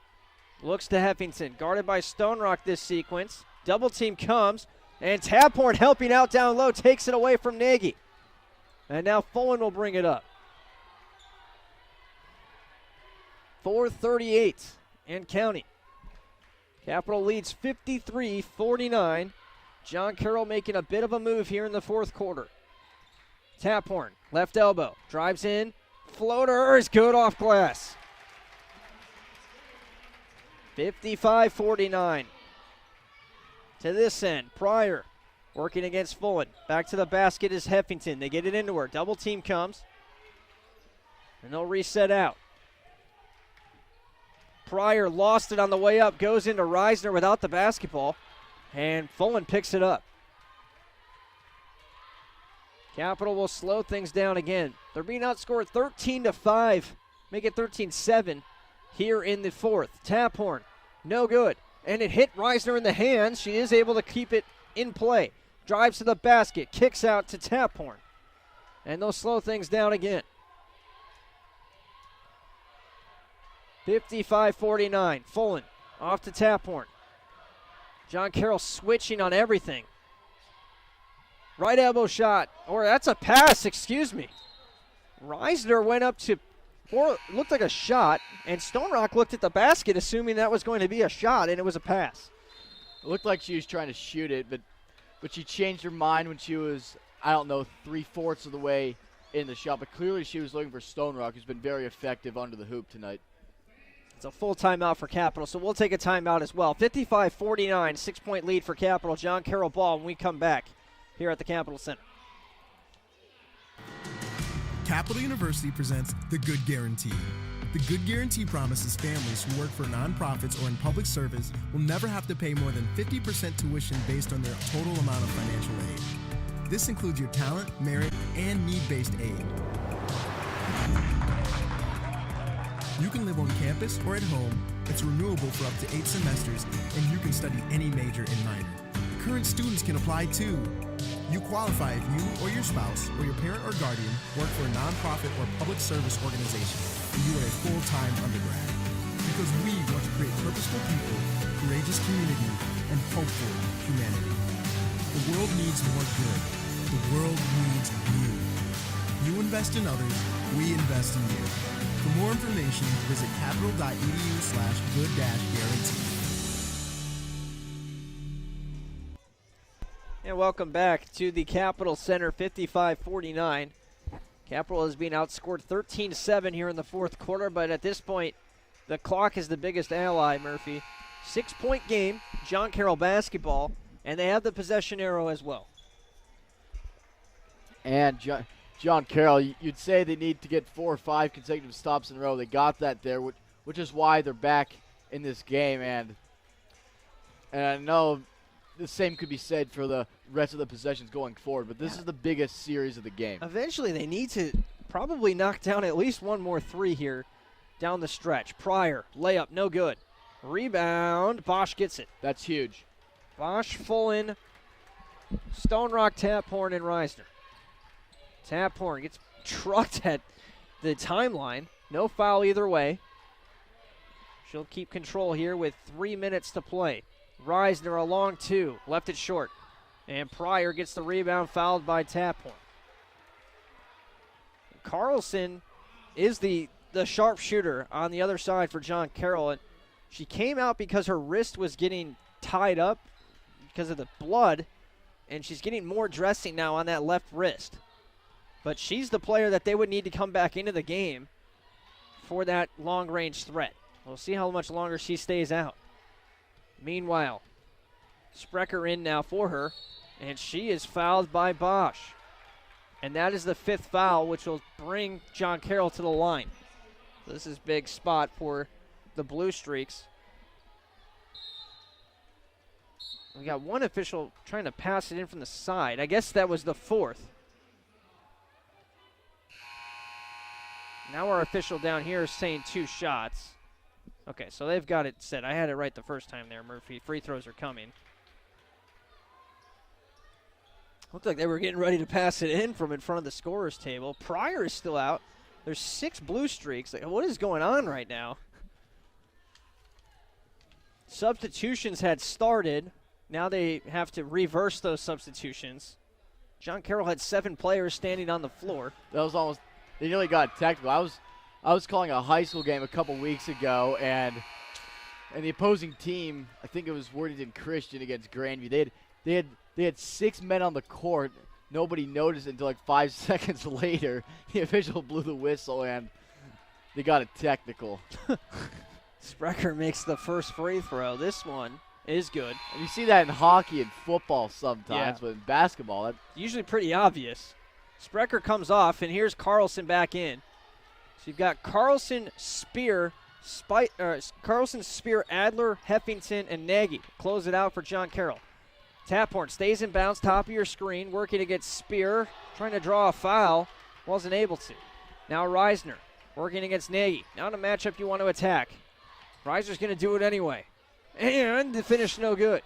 looks to Heffington, guarded by Stone Rock this sequence. Double team comes, and Taphorn helping out down low, takes it away from Nagy. And now Fullen will bring it up. 4:38 and counting. Capital leads 53-49. John Carroll making a bit of a move here in the fourth quarter. Taphorn, left elbow, drives in, floater is good off glass. 55-49. To this end, Pryor working against Fullen. Back to the basket is Heffington. They get it into her. Double team comes, and they'll reset out. Pryor lost it on the way up, goes into Reisner without the basketball, and Fullen picks it up. Capital will slow things down again. They're being outscored 13-5, make it 13-7 here in the fourth. Taphorn, no good. And it hit Reisner in the hands. She is able to keep it in play. Drives to the basket, kicks out to Taphorn. And they'll slow things down again. 55-49. Fullen off to Taphorn. John Carroll switching on everything. Right elbow shot. Or that's a pass, excuse me. Reisner went up to, or looked like a shot, and Stone Rock looked at the basket assuming that was going to be a shot, and it was a pass. It looked like she was trying to shoot it, but she changed her mind when she was, I don't know, 3/4 of the way in the shot. But clearly she was looking for Stone Rock, who's been very effective under the hoop tonight. It's a full timeout for Capital, so we'll take a timeout as well. 55-49, 6-point lead for Capital. John Carroll ball when we come back here at the Capital Center. Capital University presents The Good Guarantee. The Good Guarantee promises families who work for nonprofits or in public service will never have to pay more than 50% tuition based on their total amount of financial aid. This includes your talent, merit, and need-based aid. You can live on campus or at home. It's renewable for up to 8 semesters, and you can study any major and minor. Current students can apply too. You qualify if you or your spouse or your parent or guardian work for a nonprofit or public service organization and you are a full-time undergrad. Because we want to create purposeful people, courageous community, and hopeful humanity. The world needs more good. The world needs you. You invest in others, we invest in you. For more information, visit capital.edu/good-guarantee. And welcome back to the Capital Center, 55-49. Capital is being outscored 13-7 here in the fourth quarter, but at this point, the clock is the biggest ally, Murphy. 6-point game, John Carroll basketball, and they have the possession arrow as well. And John Carroll, you'd say they need to get 4 or 5 consecutive stops in a row. They got that there, which is why they're back in this game. And I know the same could be said for the rest of the possessions going forward, but this is the biggest series of the game. Eventually, they need to probably knock down at least one more 3 here down the stretch. Pryor, layup, no good. Rebound, Bosch gets it. That's huge. Bosch, Fullen, Stone Rock, Taphorn, and Reisner. Taphorn gets trucked at the timeline. No foul either way. She'll keep control here with 3 minutes to play. Reisner a long 2, left it short. And Pryor gets the rebound, fouled by Taphorn. Carlson is the sharpshooter on the other side for John Carroll. And she came out because her wrist was getting tied up because of the blood, and she's getting more dressing now on that left wrist. But she's the player that they would need to come back into the game for that long-range threat. We'll see how much longer she stays out. Meanwhile, Sprecher in now for her, and she is fouled by Bosch. And that is the 5th foul, which will bring John Carroll to the line. So this is a big spot for the Blue Streaks. We got one official trying to pass it in from the side. I guess that was the 4th. Now our official down here is saying 2 shots. Okay, so they've got it set. I had it right the first time there, Murphy. Free throws are coming. Looked like they were getting ready to pass it in from in front of the scorer's table. Pryor is still out. There's 6 Blue Streaks. Like, what is going on right now? Substitutions had started. Now they have to reverse those substitutions. John Carroll had 7 players standing on the floor. That was almost, they nearly got technical. I was calling a high school game a couple weeks ago, and the opposing team, I think it was Worthington Christian against Grandview, they had 6 men on the court. Nobody noticed until like 5 seconds later. The official blew the whistle, and they got a technical. Sprecher makes the first free throw. This one is good. And you see that in hockey and football sometimes, but in basketball, that's usually pretty obvious. Sprecher comes off, and here's Carlson back in. So you've got Carlson, Spear, Adler, Heffington, and Nagy. Close it out for John Carroll. Taphorn stays in bounds, top of your screen, working against Spear, trying to draw a foul, wasn't able to. Now Reisner, working against Nagy. Not a matchup you want to attack. Reisner's going to do it anyway. And the finish no good.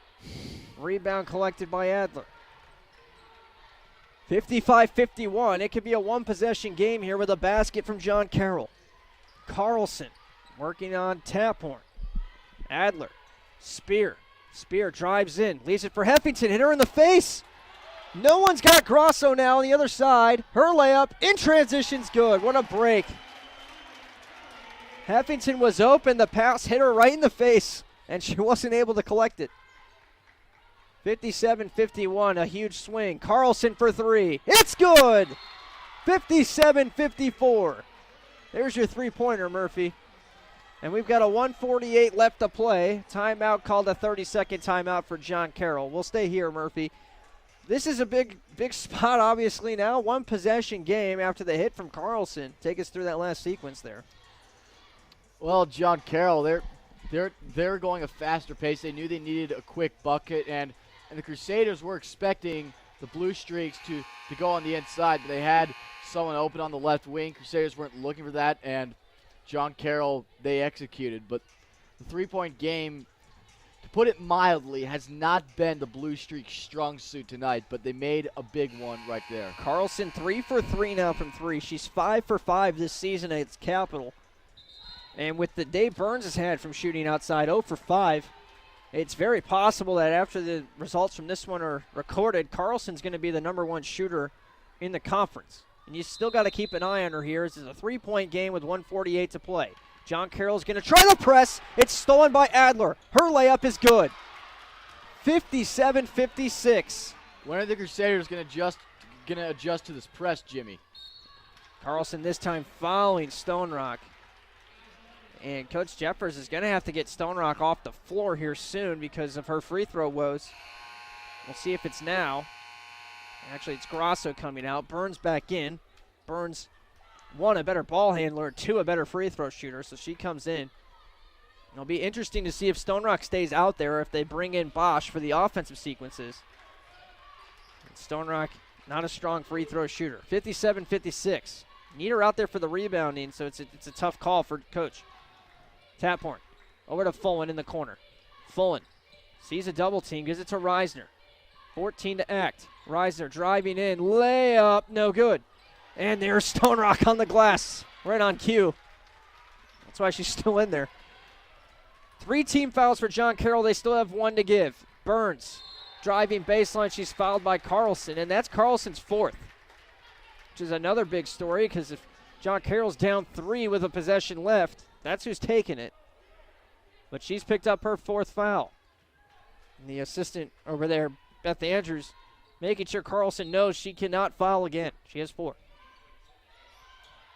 Rebound collected by Adler. 55-51. It could be a one-possession game here with a basket from John Carroll. Carlson working on Taphorn. Adler. Spear. Spear drives in. Leaves it for Heffington. Hit her in the face. No one's got Grosso now on the other side. Her layup in transition's good. What a break. Heffington was open. The pass hit her right in the face, and she wasn't able to collect it. 57-51, a huge swing. Carlson for 3. It's good! 57-54. There's your three-pointer, Murphy. And we've got a 1:48 left to play. Timeout called a 30-second timeout for John Carroll. We'll stay here, Murphy. This is a big spot, obviously, now. One possession game after the hit from Carlson. Take us through that last sequence there. Well, John Carroll, they're going a faster pace. They knew they needed a quick bucket, and the Crusaders were expecting the Blue Streaks to go on the inside, but they had someone open on the left wing. Crusaders weren't looking for that, and John Carroll, they executed. But the three-point game, to put it mildly, has not been the Blue Streak's strong suit tonight, but they made a big one right there. Carlson 3 for 3 now from 3. She's 5 for 5 this season against Capital. And with the day Burns has had from shooting outside, 0 for 5, it's very possible that after the results from this one are recorded, Carlson's going to be the #1 shooter in the conference. And you still got to keep an eye on her here. This is a 3-point game with 1:48 to play. John Carroll's going to try the press. It's stolen by Adler. Her layup is good. 57-56. When are the Crusaders going to adjust to this press, Jimmy? Carlson this time fouling Stone Rock. And Coach Jeffers is going to have to get Stone Rock off the floor here soon because of her free throw woes. We'll see if it's now. Actually, it's Grasso coming out. Burns back in. Burns, 1, a better ball handler, 2, a better free throw shooter, so she comes in. It'll be interesting to see if Stone Rock stays out there or if they bring in Bosch for the offensive sequences. And Stone Rock, not a strong free throw shooter. 57-56. Need her out there for the rebounding, so it's a tough call for Coach. Taphorn over to Fullen in the corner. Fullen sees a double team, gives it to Reisner. 14 to act. Reisner driving in, layup, no good. And there's Stone Rock on the glass, right on cue. That's why she's still in there. 3 team fouls for John Carroll. They still have 1 to give. Burns driving baseline. She's fouled by Carlson, and that's Carlson's 4th, which is another big story because if John Carroll's down 3 with a possession left, that's who's taking it. But she's picked up her 4th foul. And the assistant over there, Beth Andrews, making sure Carlson knows she cannot foul again. She has 4.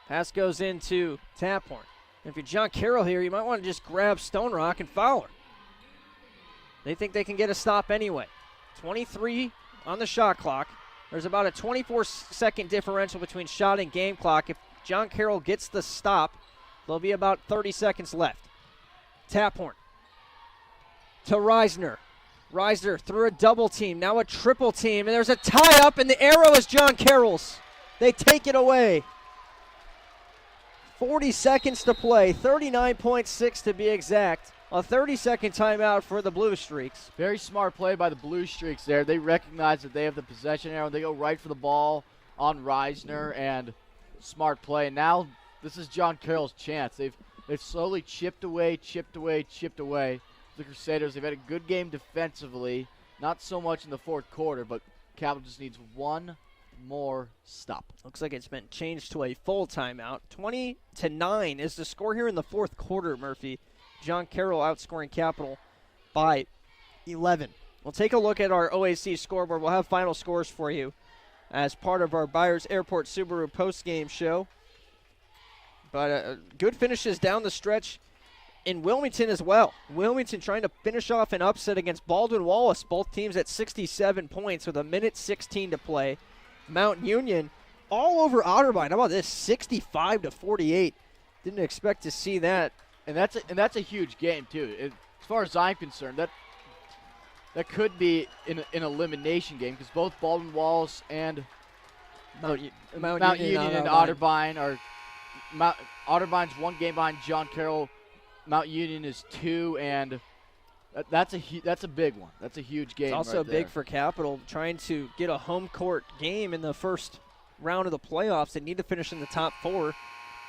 Pass goes into Taphorn. If you're John Carroll here, you might want to just grab Stone Rock and foul her. They think they can get a stop anyway. 23 on the shot clock. There's about a 24-second differential between shot and game clock. If John Carroll gets the stop, there'll be about 30 seconds left. Taphorn to Reisner. Reisner through a double team, now a triple team, and there's a tie-up, and the arrow is John Carroll's. They take it away. 40 seconds to play, 39.6 to be exact. A 30-second timeout for the Blue Streaks. Very smart play by the Blue Streaks there. They recognize that they have the possession arrow. They go right for the ball on Reisner, and smart play. And now this is John Carroll's chance. They've slowly chipped away. The Crusaders, they've had a good game defensively. Not so much in the 4th quarter, but Capital just needs 1 more stop. Looks like it's been changed to a full timeout. 20-9 is the score here in the 4th quarter, Murphy. John Carroll outscoring Capital by 11. We'll take a look at our OAC scoreboard. We'll have final scores for you as part of our Byers Airport Subaru postgame show. But good finishes down the stretch in Wilmington as well. Wilmington trying to finish off an upset against Baldwin Wallace. Both teams at 67 points with 1:16 to play. Mount Union all over Otterbein. How about this? 65-48. Didn't expect to see that. And that's a huge game too. As far as I'm concerned, that could be an elimination game because both Baldwin Wallace and Mount Union and Otterbein are. Otterbein's 1 game behind John Carroll. Mount Union is 2, and that's a big one. That's a huge game. It's also right big there for Capital trying to get a home court game in the first round of the playoffs. They need to finish in the top 4,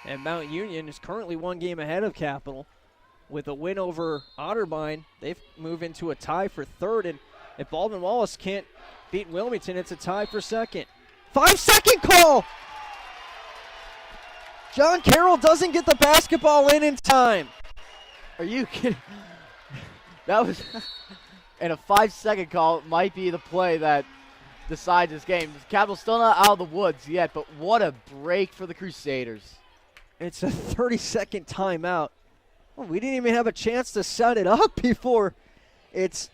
and Mount Union is currently 1 game ahead of Capital. With a win over Otterbein, they've moved into a tie for 3rd, and if Baldwin Wallace can't beat Wilmington, it's a tie for 2nd. 5-second call! John Carroll doesn't get the basketball in time. Are you kidding? That was, and a 5-second call might be the play that decides this game. Capital's still not out of the woods yet, but what a break for the Crusaders. It's a 30-second timeout. Well, we didn't even have a chance to set it up before. It's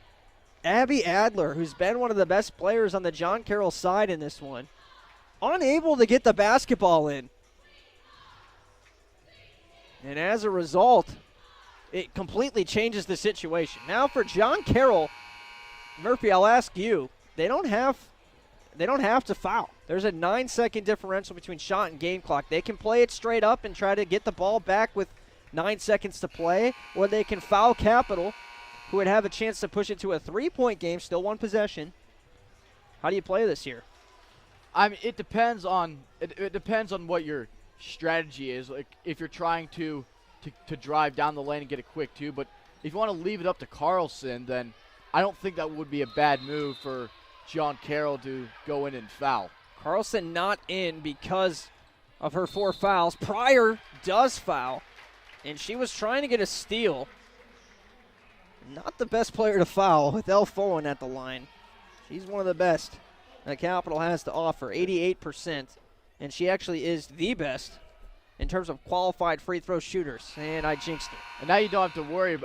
Abby Adler, who's been one of the best players on the John Carroll side in this one, unable to get the basketball in. And as a result, it completely changes the situation. Now for John Carroll, Murphy, I'll ask you, they don't have they don't have to foul. There's a 9-second differential between shot and game clock. They can play it straight up and try to get the ball back with 9 seconds to play, or they can foul Capital, who would have a chance to push it to a 3-point game, still one possession. How do you play this here? I mean, it depends on what your strategy is. Like if you're trying to drive down the lane and get a quick two, but if you want to leave it up to Carlson, then I don't think that would be a bad move for John Carroll to go in and foul. Carlson not in because of her 4 fouls. Pryor does foul, and she was trying to get a steal. Not the best player to foul with Elle Folan at the line. She's one of the best that Capital has to offer, 88%, and she actually is the best in terms of qualified free throw shooters, and I jinxed it. And now you don't have to worry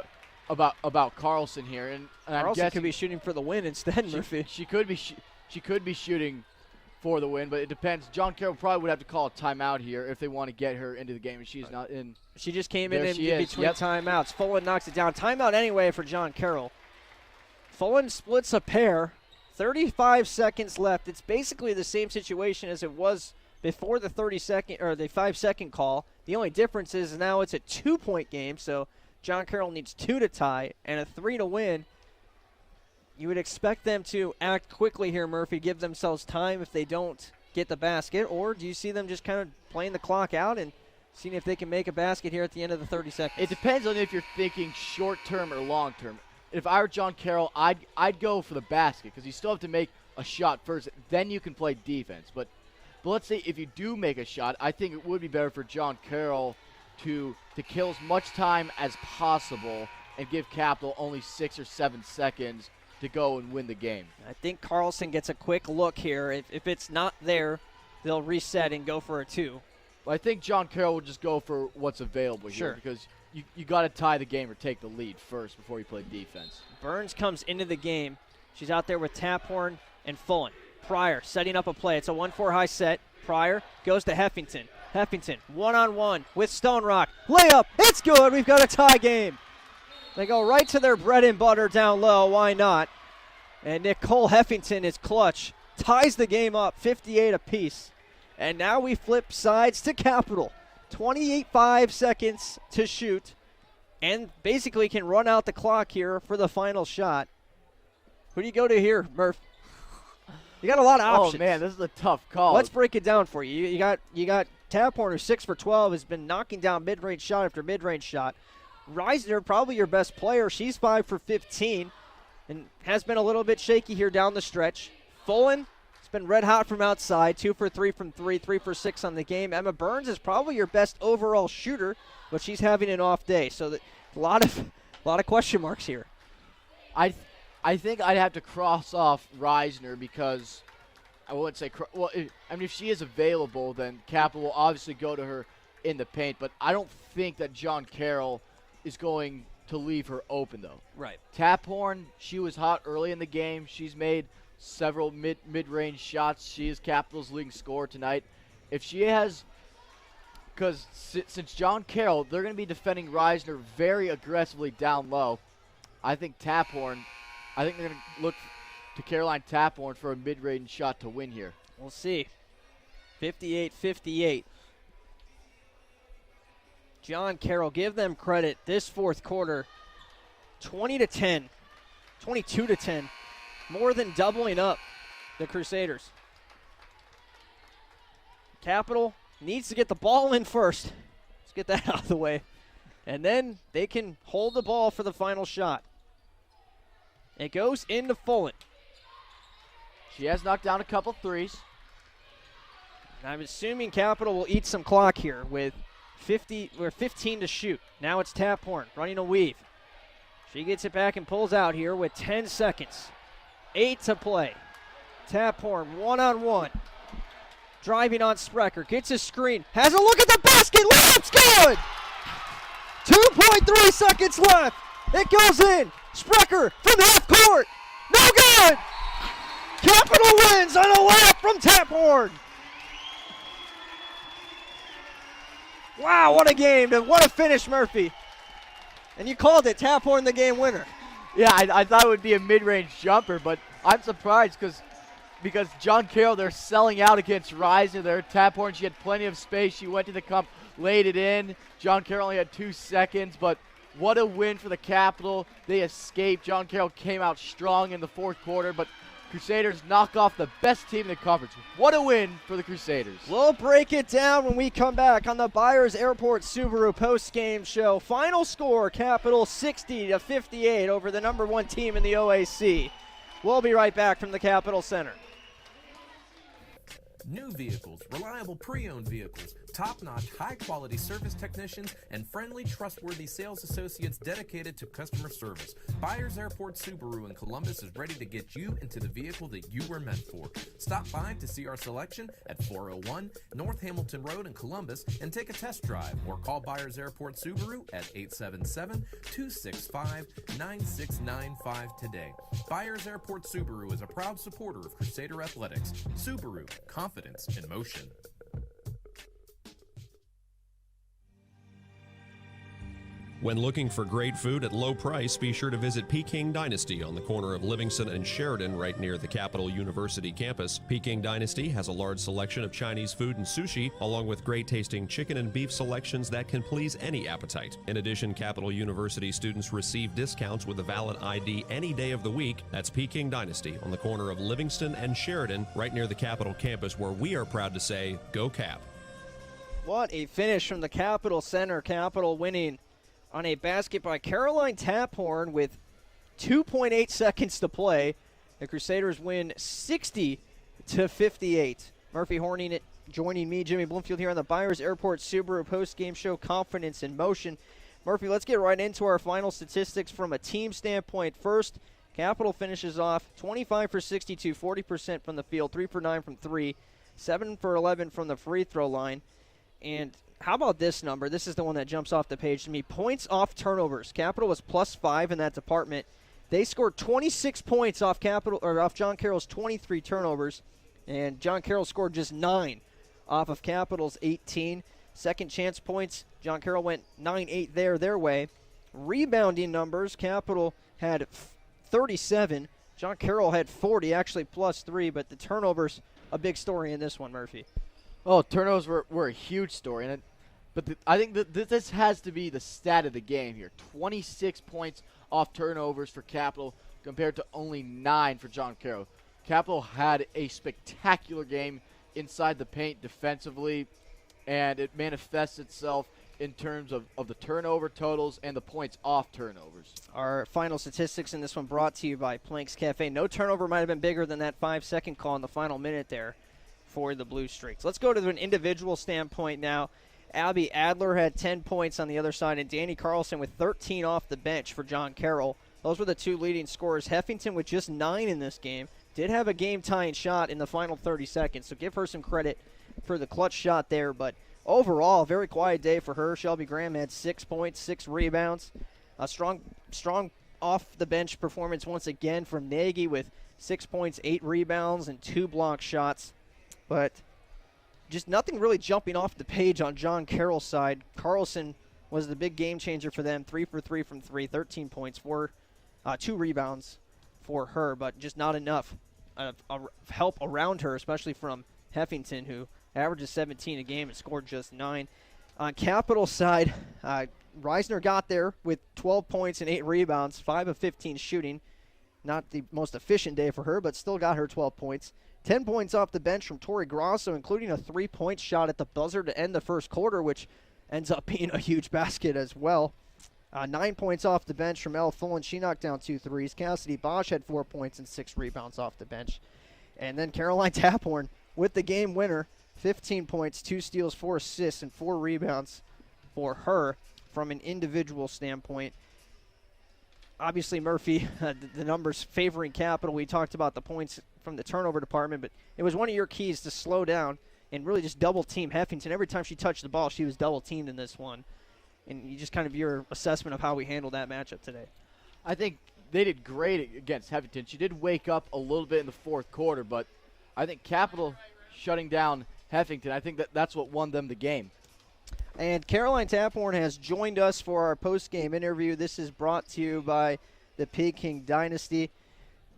about Carlson here, and Carlson could be shooting for the win instead, Murphy. She could be shooting for the win, but it depends. John Carroll probably would have to call a timeout here if they want to get her into the game, and she's not in. She just came in between Yep. timeouts. Folan knocks it down. Timeout anyway for John Carroll. Folan splits a pair. 35 seconds left. It's basically the same situation as it was before the 5-second call. The only difference is now it's a 2-point game, so John Carroll needs 2 to tie and a 3 to win. You would expect them to act quickly here, Murphy, give themselves time if they don't get the basket, or do you see them just kind of playing the clock out and seeing if they can make a basket here at the end of the 30 seconds? It depends on if you're thinking short-term or long-term. If I were John Carroll, I'd go for the basket because you still have to make a shot first. Then you can play defense. But let's say if you do make a shot, I think it would be better for John Carroll to kill as much time as possible and give Capital only 6 or 7 seconds to go and win the game. I think Carlson gets a quick look here. If it's not there, they'll reset and go for a 2. Well, I think John Carroll will just go for what's available here because you got to tie the game or take the lead first before you play defense. Burns comes into the game. She's out there with Taphorn and Folan. Pryor setting up a play. It's a 1-4 high set. Pryor goes to Heffington. Heffington one-on-one with Stone Rock. Layup. It's good. We've got a tie game. They go right to their bread and butter down low. Why not? And Nicole Heffington is clutch. Ties the game up 58 apiece. And now we flip sides to Capital. 28.5 seconds to shoot. And basically can run out the clock here for the final shot. Who do you go to here, Murph? You got a lot of options. Oh, man, this is a tough call. Let's break it down for you. You got Taphorn, who 6 for 12, has been knocking down mid-range shot after mid-range shot. Reisner, probably your best player. She's 5 for 15 and has been a little bit shaky here down the stretch. Folan has been red hot from outside, 2 for 3 from 3, 3 for 6 on the game. Emma Burns is probably your best overall shooter, but she's having an off day. So a lot of question marks here. I think I'd have to cross off Reisner because I wouldn't say if she is available, then Capital will obviously go to her in the paint, but I don't think that John Carroll is going to leave her open, though. Right. Taphorn, she was hot early in the game. She's made several mid-range shots. She is Capital's leading scorer tonight. If she has, because since John Carroll, they're going to be defending Reisner very aggressively down low. I think they're going to look to Caroline Taphorn for a mid-range shot to win here. We'll see. 58-58. John Carroll, give them credit. This fourth quarter, 20-10, 22-10, more than doubling up the Crusaders. Capital needs to get the ball in first. Let's get that out of the way. And then they can hold the ball for the final shot. It goes into Folan. She has knocked down a couple threes. And I'm assuming Capital will eat some clock here with 15 to shoot. Now it's Taphorn running a weave. She gets it back and pulls out here with 10 seconds. 8 to play. Taphorn one-on-one. Driving on Sprecher. Gets a screen. Has a look at the basket. Layup's good! 2.3 seconds left. It goes in. Sprecher from half court. No good! Capital wins on a layup from Taphorn. Wow, what a game. What a finish, Murphy. And you called it, Taphorn the game winner. Yeah, I thought it would be a mid-range jumper, but I'm surprised because because John Carroll, they're selling out against Reisner. Their tap horn, she had plenty of space. She went to the cup, laid it in. John Carroll only had 2 seconds, but what a win for the Capital. They escaped. John Carroll came out strong in the fourth quarter, but Crusaders knock off the best team in the conference. What a win for the Crusaders. We'll break it down when we come back on the Byers Airport Subaru post-game show. Final score, Capital 60-58 over the number 1 team in the OAC. We'll be right back from the Capital Center. New vehicles, reliable pre-owned vehicles, top-notch, high-quality service technicians, and friendly, trustworthy sales associates dedicated to customer service. Byers Airport Subaru in Columbus is ready to get you into the vehicle that you were meant for. Stop by to see our selection at 401 North Hamilton Road in Columbus and take a test drive, or call Byers Airport Subaru at 877-265-9695 today. Byers Airport Subaru is a proud supporter of Crusader Athletics. Subaru, confidence in motion. When looking for great food at low price, be sure to visit Peking Dynasty on the corner of Livingston and Sheridan, right near the Capital University campus. Peking Dynasty has a large selection of Chinese food and sushi, along with great-tasting chicken and beef selections that can please any appetite. In addition, Capital University students receive discounts with a valid ID any day of the week. That's Peking Dynasty on the corner of Livingston and Sheridan, right near the Capital campus, where we are proud to say, Go Cap. What a finish from the Capital Center. Capital winning on a basket by Caroline Taphorn with 2.8 seconds to play. The Crusaders win 60-58. Murphy Horning joining me, Jimmy Bloomfield, here on the Byers Airport Subaru post-game show, Confidence in Motion. Murphy, let's get right into our final statistics from a team standpoint. First, Capital finishes off 25 for 62, 40% from the field, 3 for 9 from 3, 7 for 11 from the free throw line. And how about this number? This is the one that jumps off the page to me. Points off turnovers. Capital was +5 in that department. They scored 26 points off John Carroll's 23 turnovers, and John Carroll scored just 9 off of Capital's 18. Second chance points, John Carroll went 9-8 their way. Rebounding numbers, Capital had 37. John Carroll had 40, actually +3, but the turnovers, a big story in this one, Murphy. Oh, turnovers were a huge story, but I think that this has to be the stat of the game here. 26 points off turnovers for Capital compared to only 9 for John Carroll. Capital had a spectacular game inside the paint defensively, and it manifests itself in terms of the turnover totals and the points off turnovers. Our final statistics in this one brought to you by Planks Cafe. No turnover might have been bigger than that 5-second call in the final minute there for the Blue Streaks. Let's go to an individual standpoint now. Abby Adler had 10 points on the other side, and Danny Carlson with 13 off the bench for John Carroll. Those were the two leading scorers. Heffington with just 9 in this game. Did have a game-tying shot in the final 30 seconds, so give her some credit for the clutch shot there. But overall, very quiet day for her. Shelby Graham had 6 points, 6 rebounds. A strong off-the-bench performance once again from Nagy with 6 points, 8 rebounds, and 2 block shots. But just nothing really jumping off the page on John Carroll's side. Carlson was the big game changer for them. 3 for 3 from 3, 13 points, 2 rebounds for her, but just not enough help around her, especially from Heffington, who averages 17 a game and scored just 9. On Capital's side, Reisner got there with 12 points and 8 rebounds, 5 of 15 shooting. Not the most efficient day for her, but still got her 12 points. 10 points off the bench from Tori Grosso, including a 3-point shot at the buzzer to end the first quarter, which ends up being a huge basket as well. 9 points off the bench from Elle Fullen. She knocked down 2 threes. Cassidy Bosch had 4 points and 6 rebounds off the bench. And then Caroline Taphorn with the game winner, 15 points, 2 steals, 4 assists, and 4 rebounds for her from an individual standpoint. Obviously, Murphy, the numbers favoring Capital. We talked about the points from the turnover department, but it was one of your keys to slow down and really just double-team Heffington. Every time she touched the ball, she was double-teamed in this one. And you just kind of your assessment of how we handled that matchup today. I think they did great against Heffington. She did wake up a little bit in the fourth quarter, but I think Capital shutting down Heffington, I think that's what won them the game. And Caroline Taphorn has joined us for our post-game interview. This is brought to you by the Peking Dynasty.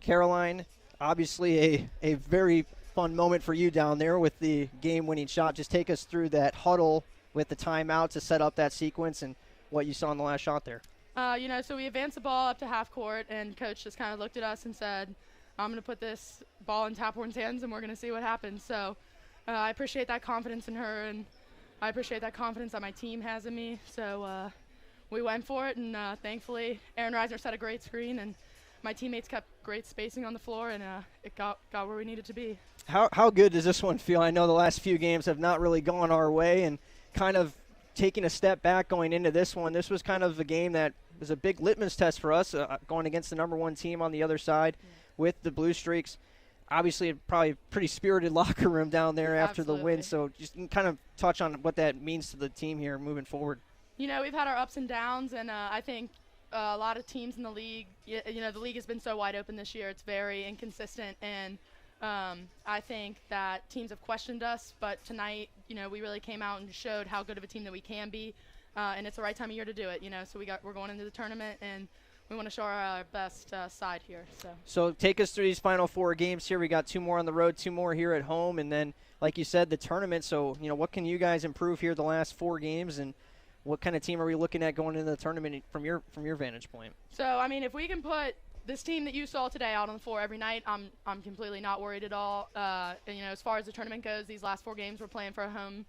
Caroline, obviously a very fun moment for you down there with the game-winning shot. Just take us through that huddle with the timeout to set up that sequence and what you saw in the last shot there. So we advanced the ball up to half court, and Coach just kind of looked at us and said, I'm going to put this ball in Taphorn's hands, and we're going to see what happens. So I appreciate that confidence in her, and I appreciate that confidence that my team has in me. So we went for it, and thankfully Aaron Reisner set a great screen, and my teammates kept great spacing on the floor, and it got where we needed to be. How good does this one feel? I know the last few games have not really gone our way, and kind of taking a step back going into this one. This was kind of a game that was a big litmus test for us, going against the number one team on the other side with the Blue Streaks. Obviously, probably a pretty spirited locker room down there after the win, so just kind of touch on what that means to the team here moving forward. We've had our ups and downs, and I think a lot of teams in the league, the league has been so wide open this year. It's very inconsistent, and I think that teams have questioned us, but tonight, we really came out and showed how good of a team that we can be, and it's the right time of year to do it, so we're going into the tournament, and we want to show our best side here. So take us through these final 4 games here. We got 2 more on the road, 2 more here at home, and then, like you said, the tournament. So, what can you guys improve here the last 4 games, and what kind of team are we looking at going into the tournament from your vantage point? So, if we can put this team that you saw today out on the floor every night, I'm completely not worried at all. As far as the tournament goes, these last 4 games we're playing for a home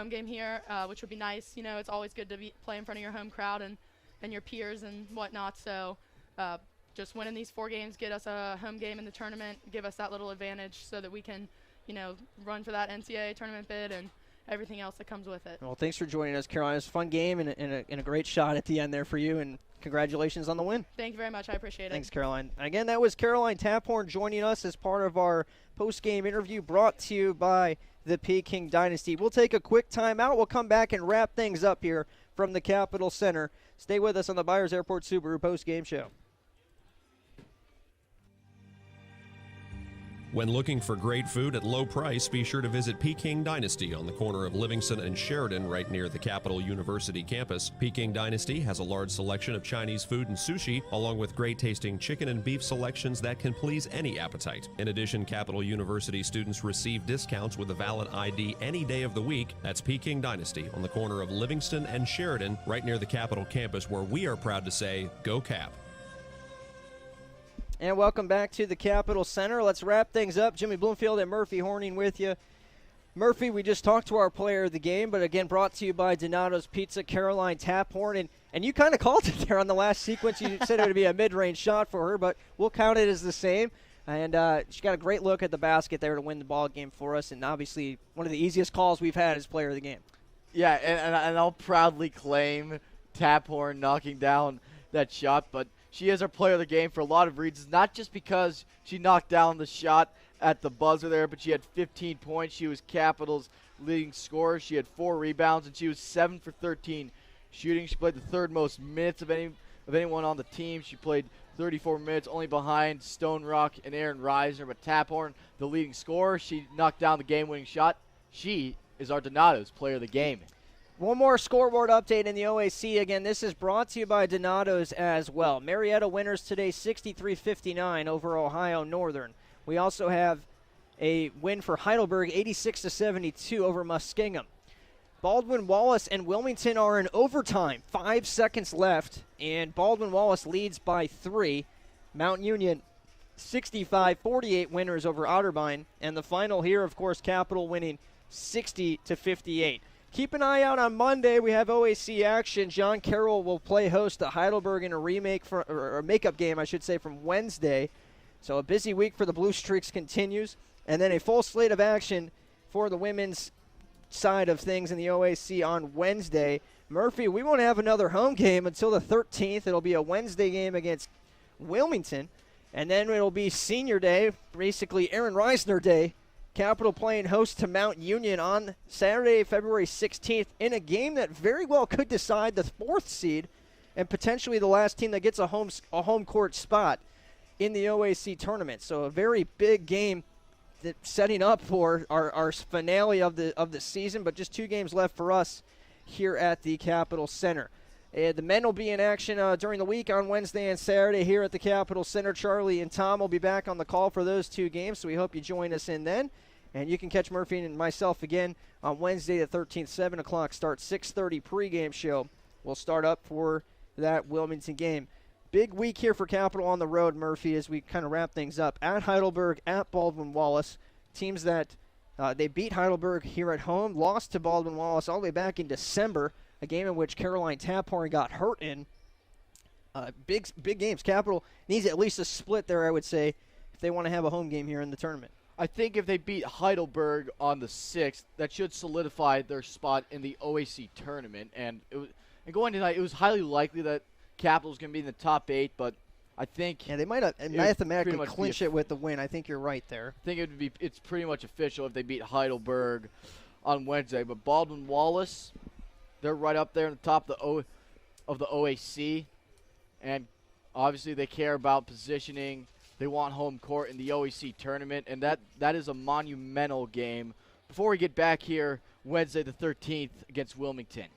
game here, which would be nice. It's always good to play in front of your home crowd and your peers and whatnot. So just winning these 4 games, get us a home game in the tournament, give us that little advantage so that we can, run for that NCAA tournament bid and everything else that comes with it. Well, thanks for joining us, Caroline. It was a fun game and a great shot at the end there for you, and congratulations on the win. Thank you very much. I appreciate it. Thanks, Caroline. Again, that was Caroline Taphorn joining us as part of our post-game interview brought to you by the Peking Dynasty. We'll take a quick timeout. We'll come back and wrap things up here from the Capitol Center. Stay with us on the Byers Airport Subaru post-game show. When looking for great food at low price, be sure to visit Peking Dynasty on the corner of Livingston and Sheridan right near the Capital University campus. Peking Dynasty has a large selection of Chinese food and sushi, along with great-tasting chicken and beef selections that can please any appetite. In addition, Capital University students receive discounts with a valid ID any day of the week. That's Peking Dynasty on the corner of Livingston and Sheridan right near the Capital campus, where we are proud to say, Go Cap! And welcome back to the Capitol Center. Let's wrap things up. Jimmy Bloomfield and Murphy Horning with you. Murphy, we just talked to our player of the game, but again, brought to you by Donato's Pizza, Caroline Taphorn. And you kind of called it there on the last sequence. You said it would be a mid-range shot for her, but we'll count it as the same. And she got a great look at the basket there to win the ball game for us, and obviously one of the easiest calls we've had as player of the game. Yeah, and I'll proudly claim Taphorn knocking down that shot, but she is our player of the game for a lot of reasons, not just because she knocked down the shot at the buzzer there, but she had 15 points. She was Capital's leading scorer. She had 4 rebounds, and she was 7 for 13 shooting. She played the 3rd most minutes of anyone on the team. She played 34 minutes, only behind Stone Rock and Aaron Reisner. But Taphorn, the leading scorer, she knocked down the game-winning shot. She is our Donato's player of the game. One more scoreboard update in the OAC. Again, this is brought to you by Donato's as well. Marietta winners today 63-59 over Ohio Northern. We also have a win for Heidelberg 86-72 over Muskingum. Baldwin Wallace and Wilmington are in overtime. 5 seconds left, and Baldwin Wallace leads by 3. Mount Union 65-48 winners over Otterbein. And the final here, of course, Capital winning 60-58. Keep an eye out on Monday. We have OAC action. John Carroll will play host to Heidelberg in a makeup game, I should say, from Wednesday. So a busy week for the Blue Streaks continues. And then a full slate of action for the women's side of things in the OAC on Wednesday. Murphy, we won't have another home game until the 13th. It'll be a Wednesday game against Wilmington. And then it'll be senior day, basically Aaron Reisner day. Capital playing host to Mount Union on Saturday, February 16th, in a game that very well could decide the 4th seed and potentially the last team that gets a home court spot in the OAC tournament. So a very big game that's setting up for our finale of the season, but just 2 games left for us here at the Capitol Center. The men will be in action during the week on Wednesday and Saturday here at the Capitol Center. Charlie and Tom will be back on the call for those 2 games, so we hope you join us in then. And you can catch Murphy and myself again on Wednesday the 13th, 7 o'clock start, 6:30 pregame show. We'll start up for that Wilmington game. Big week here for Capital on the road, Murphy, as we kind of wrap things up. At Heidelberg, at Baldwin-Wallace, teams that they beat Heidelberg here at home, lost to Baldwin-Wallace all the way back in December, a game in which Caroline Taphorn got hurt in. Big games. Capital needs at least a split there, I would say, if they want to have a home game here in the tournament. I think if they beat Heidelberg on the 6th, that should solidify their spot in the OAC tournament. And going tonight, it was highly likely that Capital's going to be in the top 8, but I think they might mathematically clinch it with the win. I think you're right there. I think it's pretty much official if they beat Heidelberg on Wednesday. But Baldwin-Wallace, they're right up there in the top of the OAC, and obviously they care about positioning. They want home court in the OAC tournament, and that is a monumental game before we get back here Wednesday the 13th against Wilmington.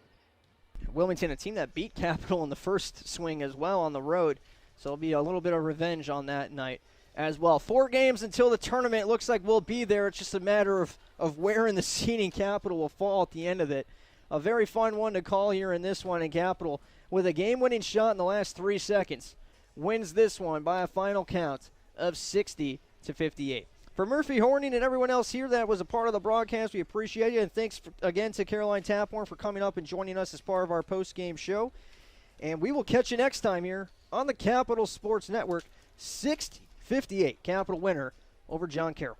Wilmington, a team that beat Capital in the first swing as well on the road, so it'll be a little bit of revenge on that night as well. 4 games until the tournament. It looks like we'll be there. It's just a matter of where in the seeding Capital will fall at the end of it. A very fun one to call here in this one, in Capital, with a game-winning shot in the last 3 seconds, wins this one by a final count of 60-58. For Murphy Horning and everyone else here that was a part of the broadcast, we appreciate it. And thanks again to Caroline Taphorn for coming up and joining us as part of our post-game show. And we will catch you next time here on the Capital Sports Network. 60-58, Capital winner over John Carroll.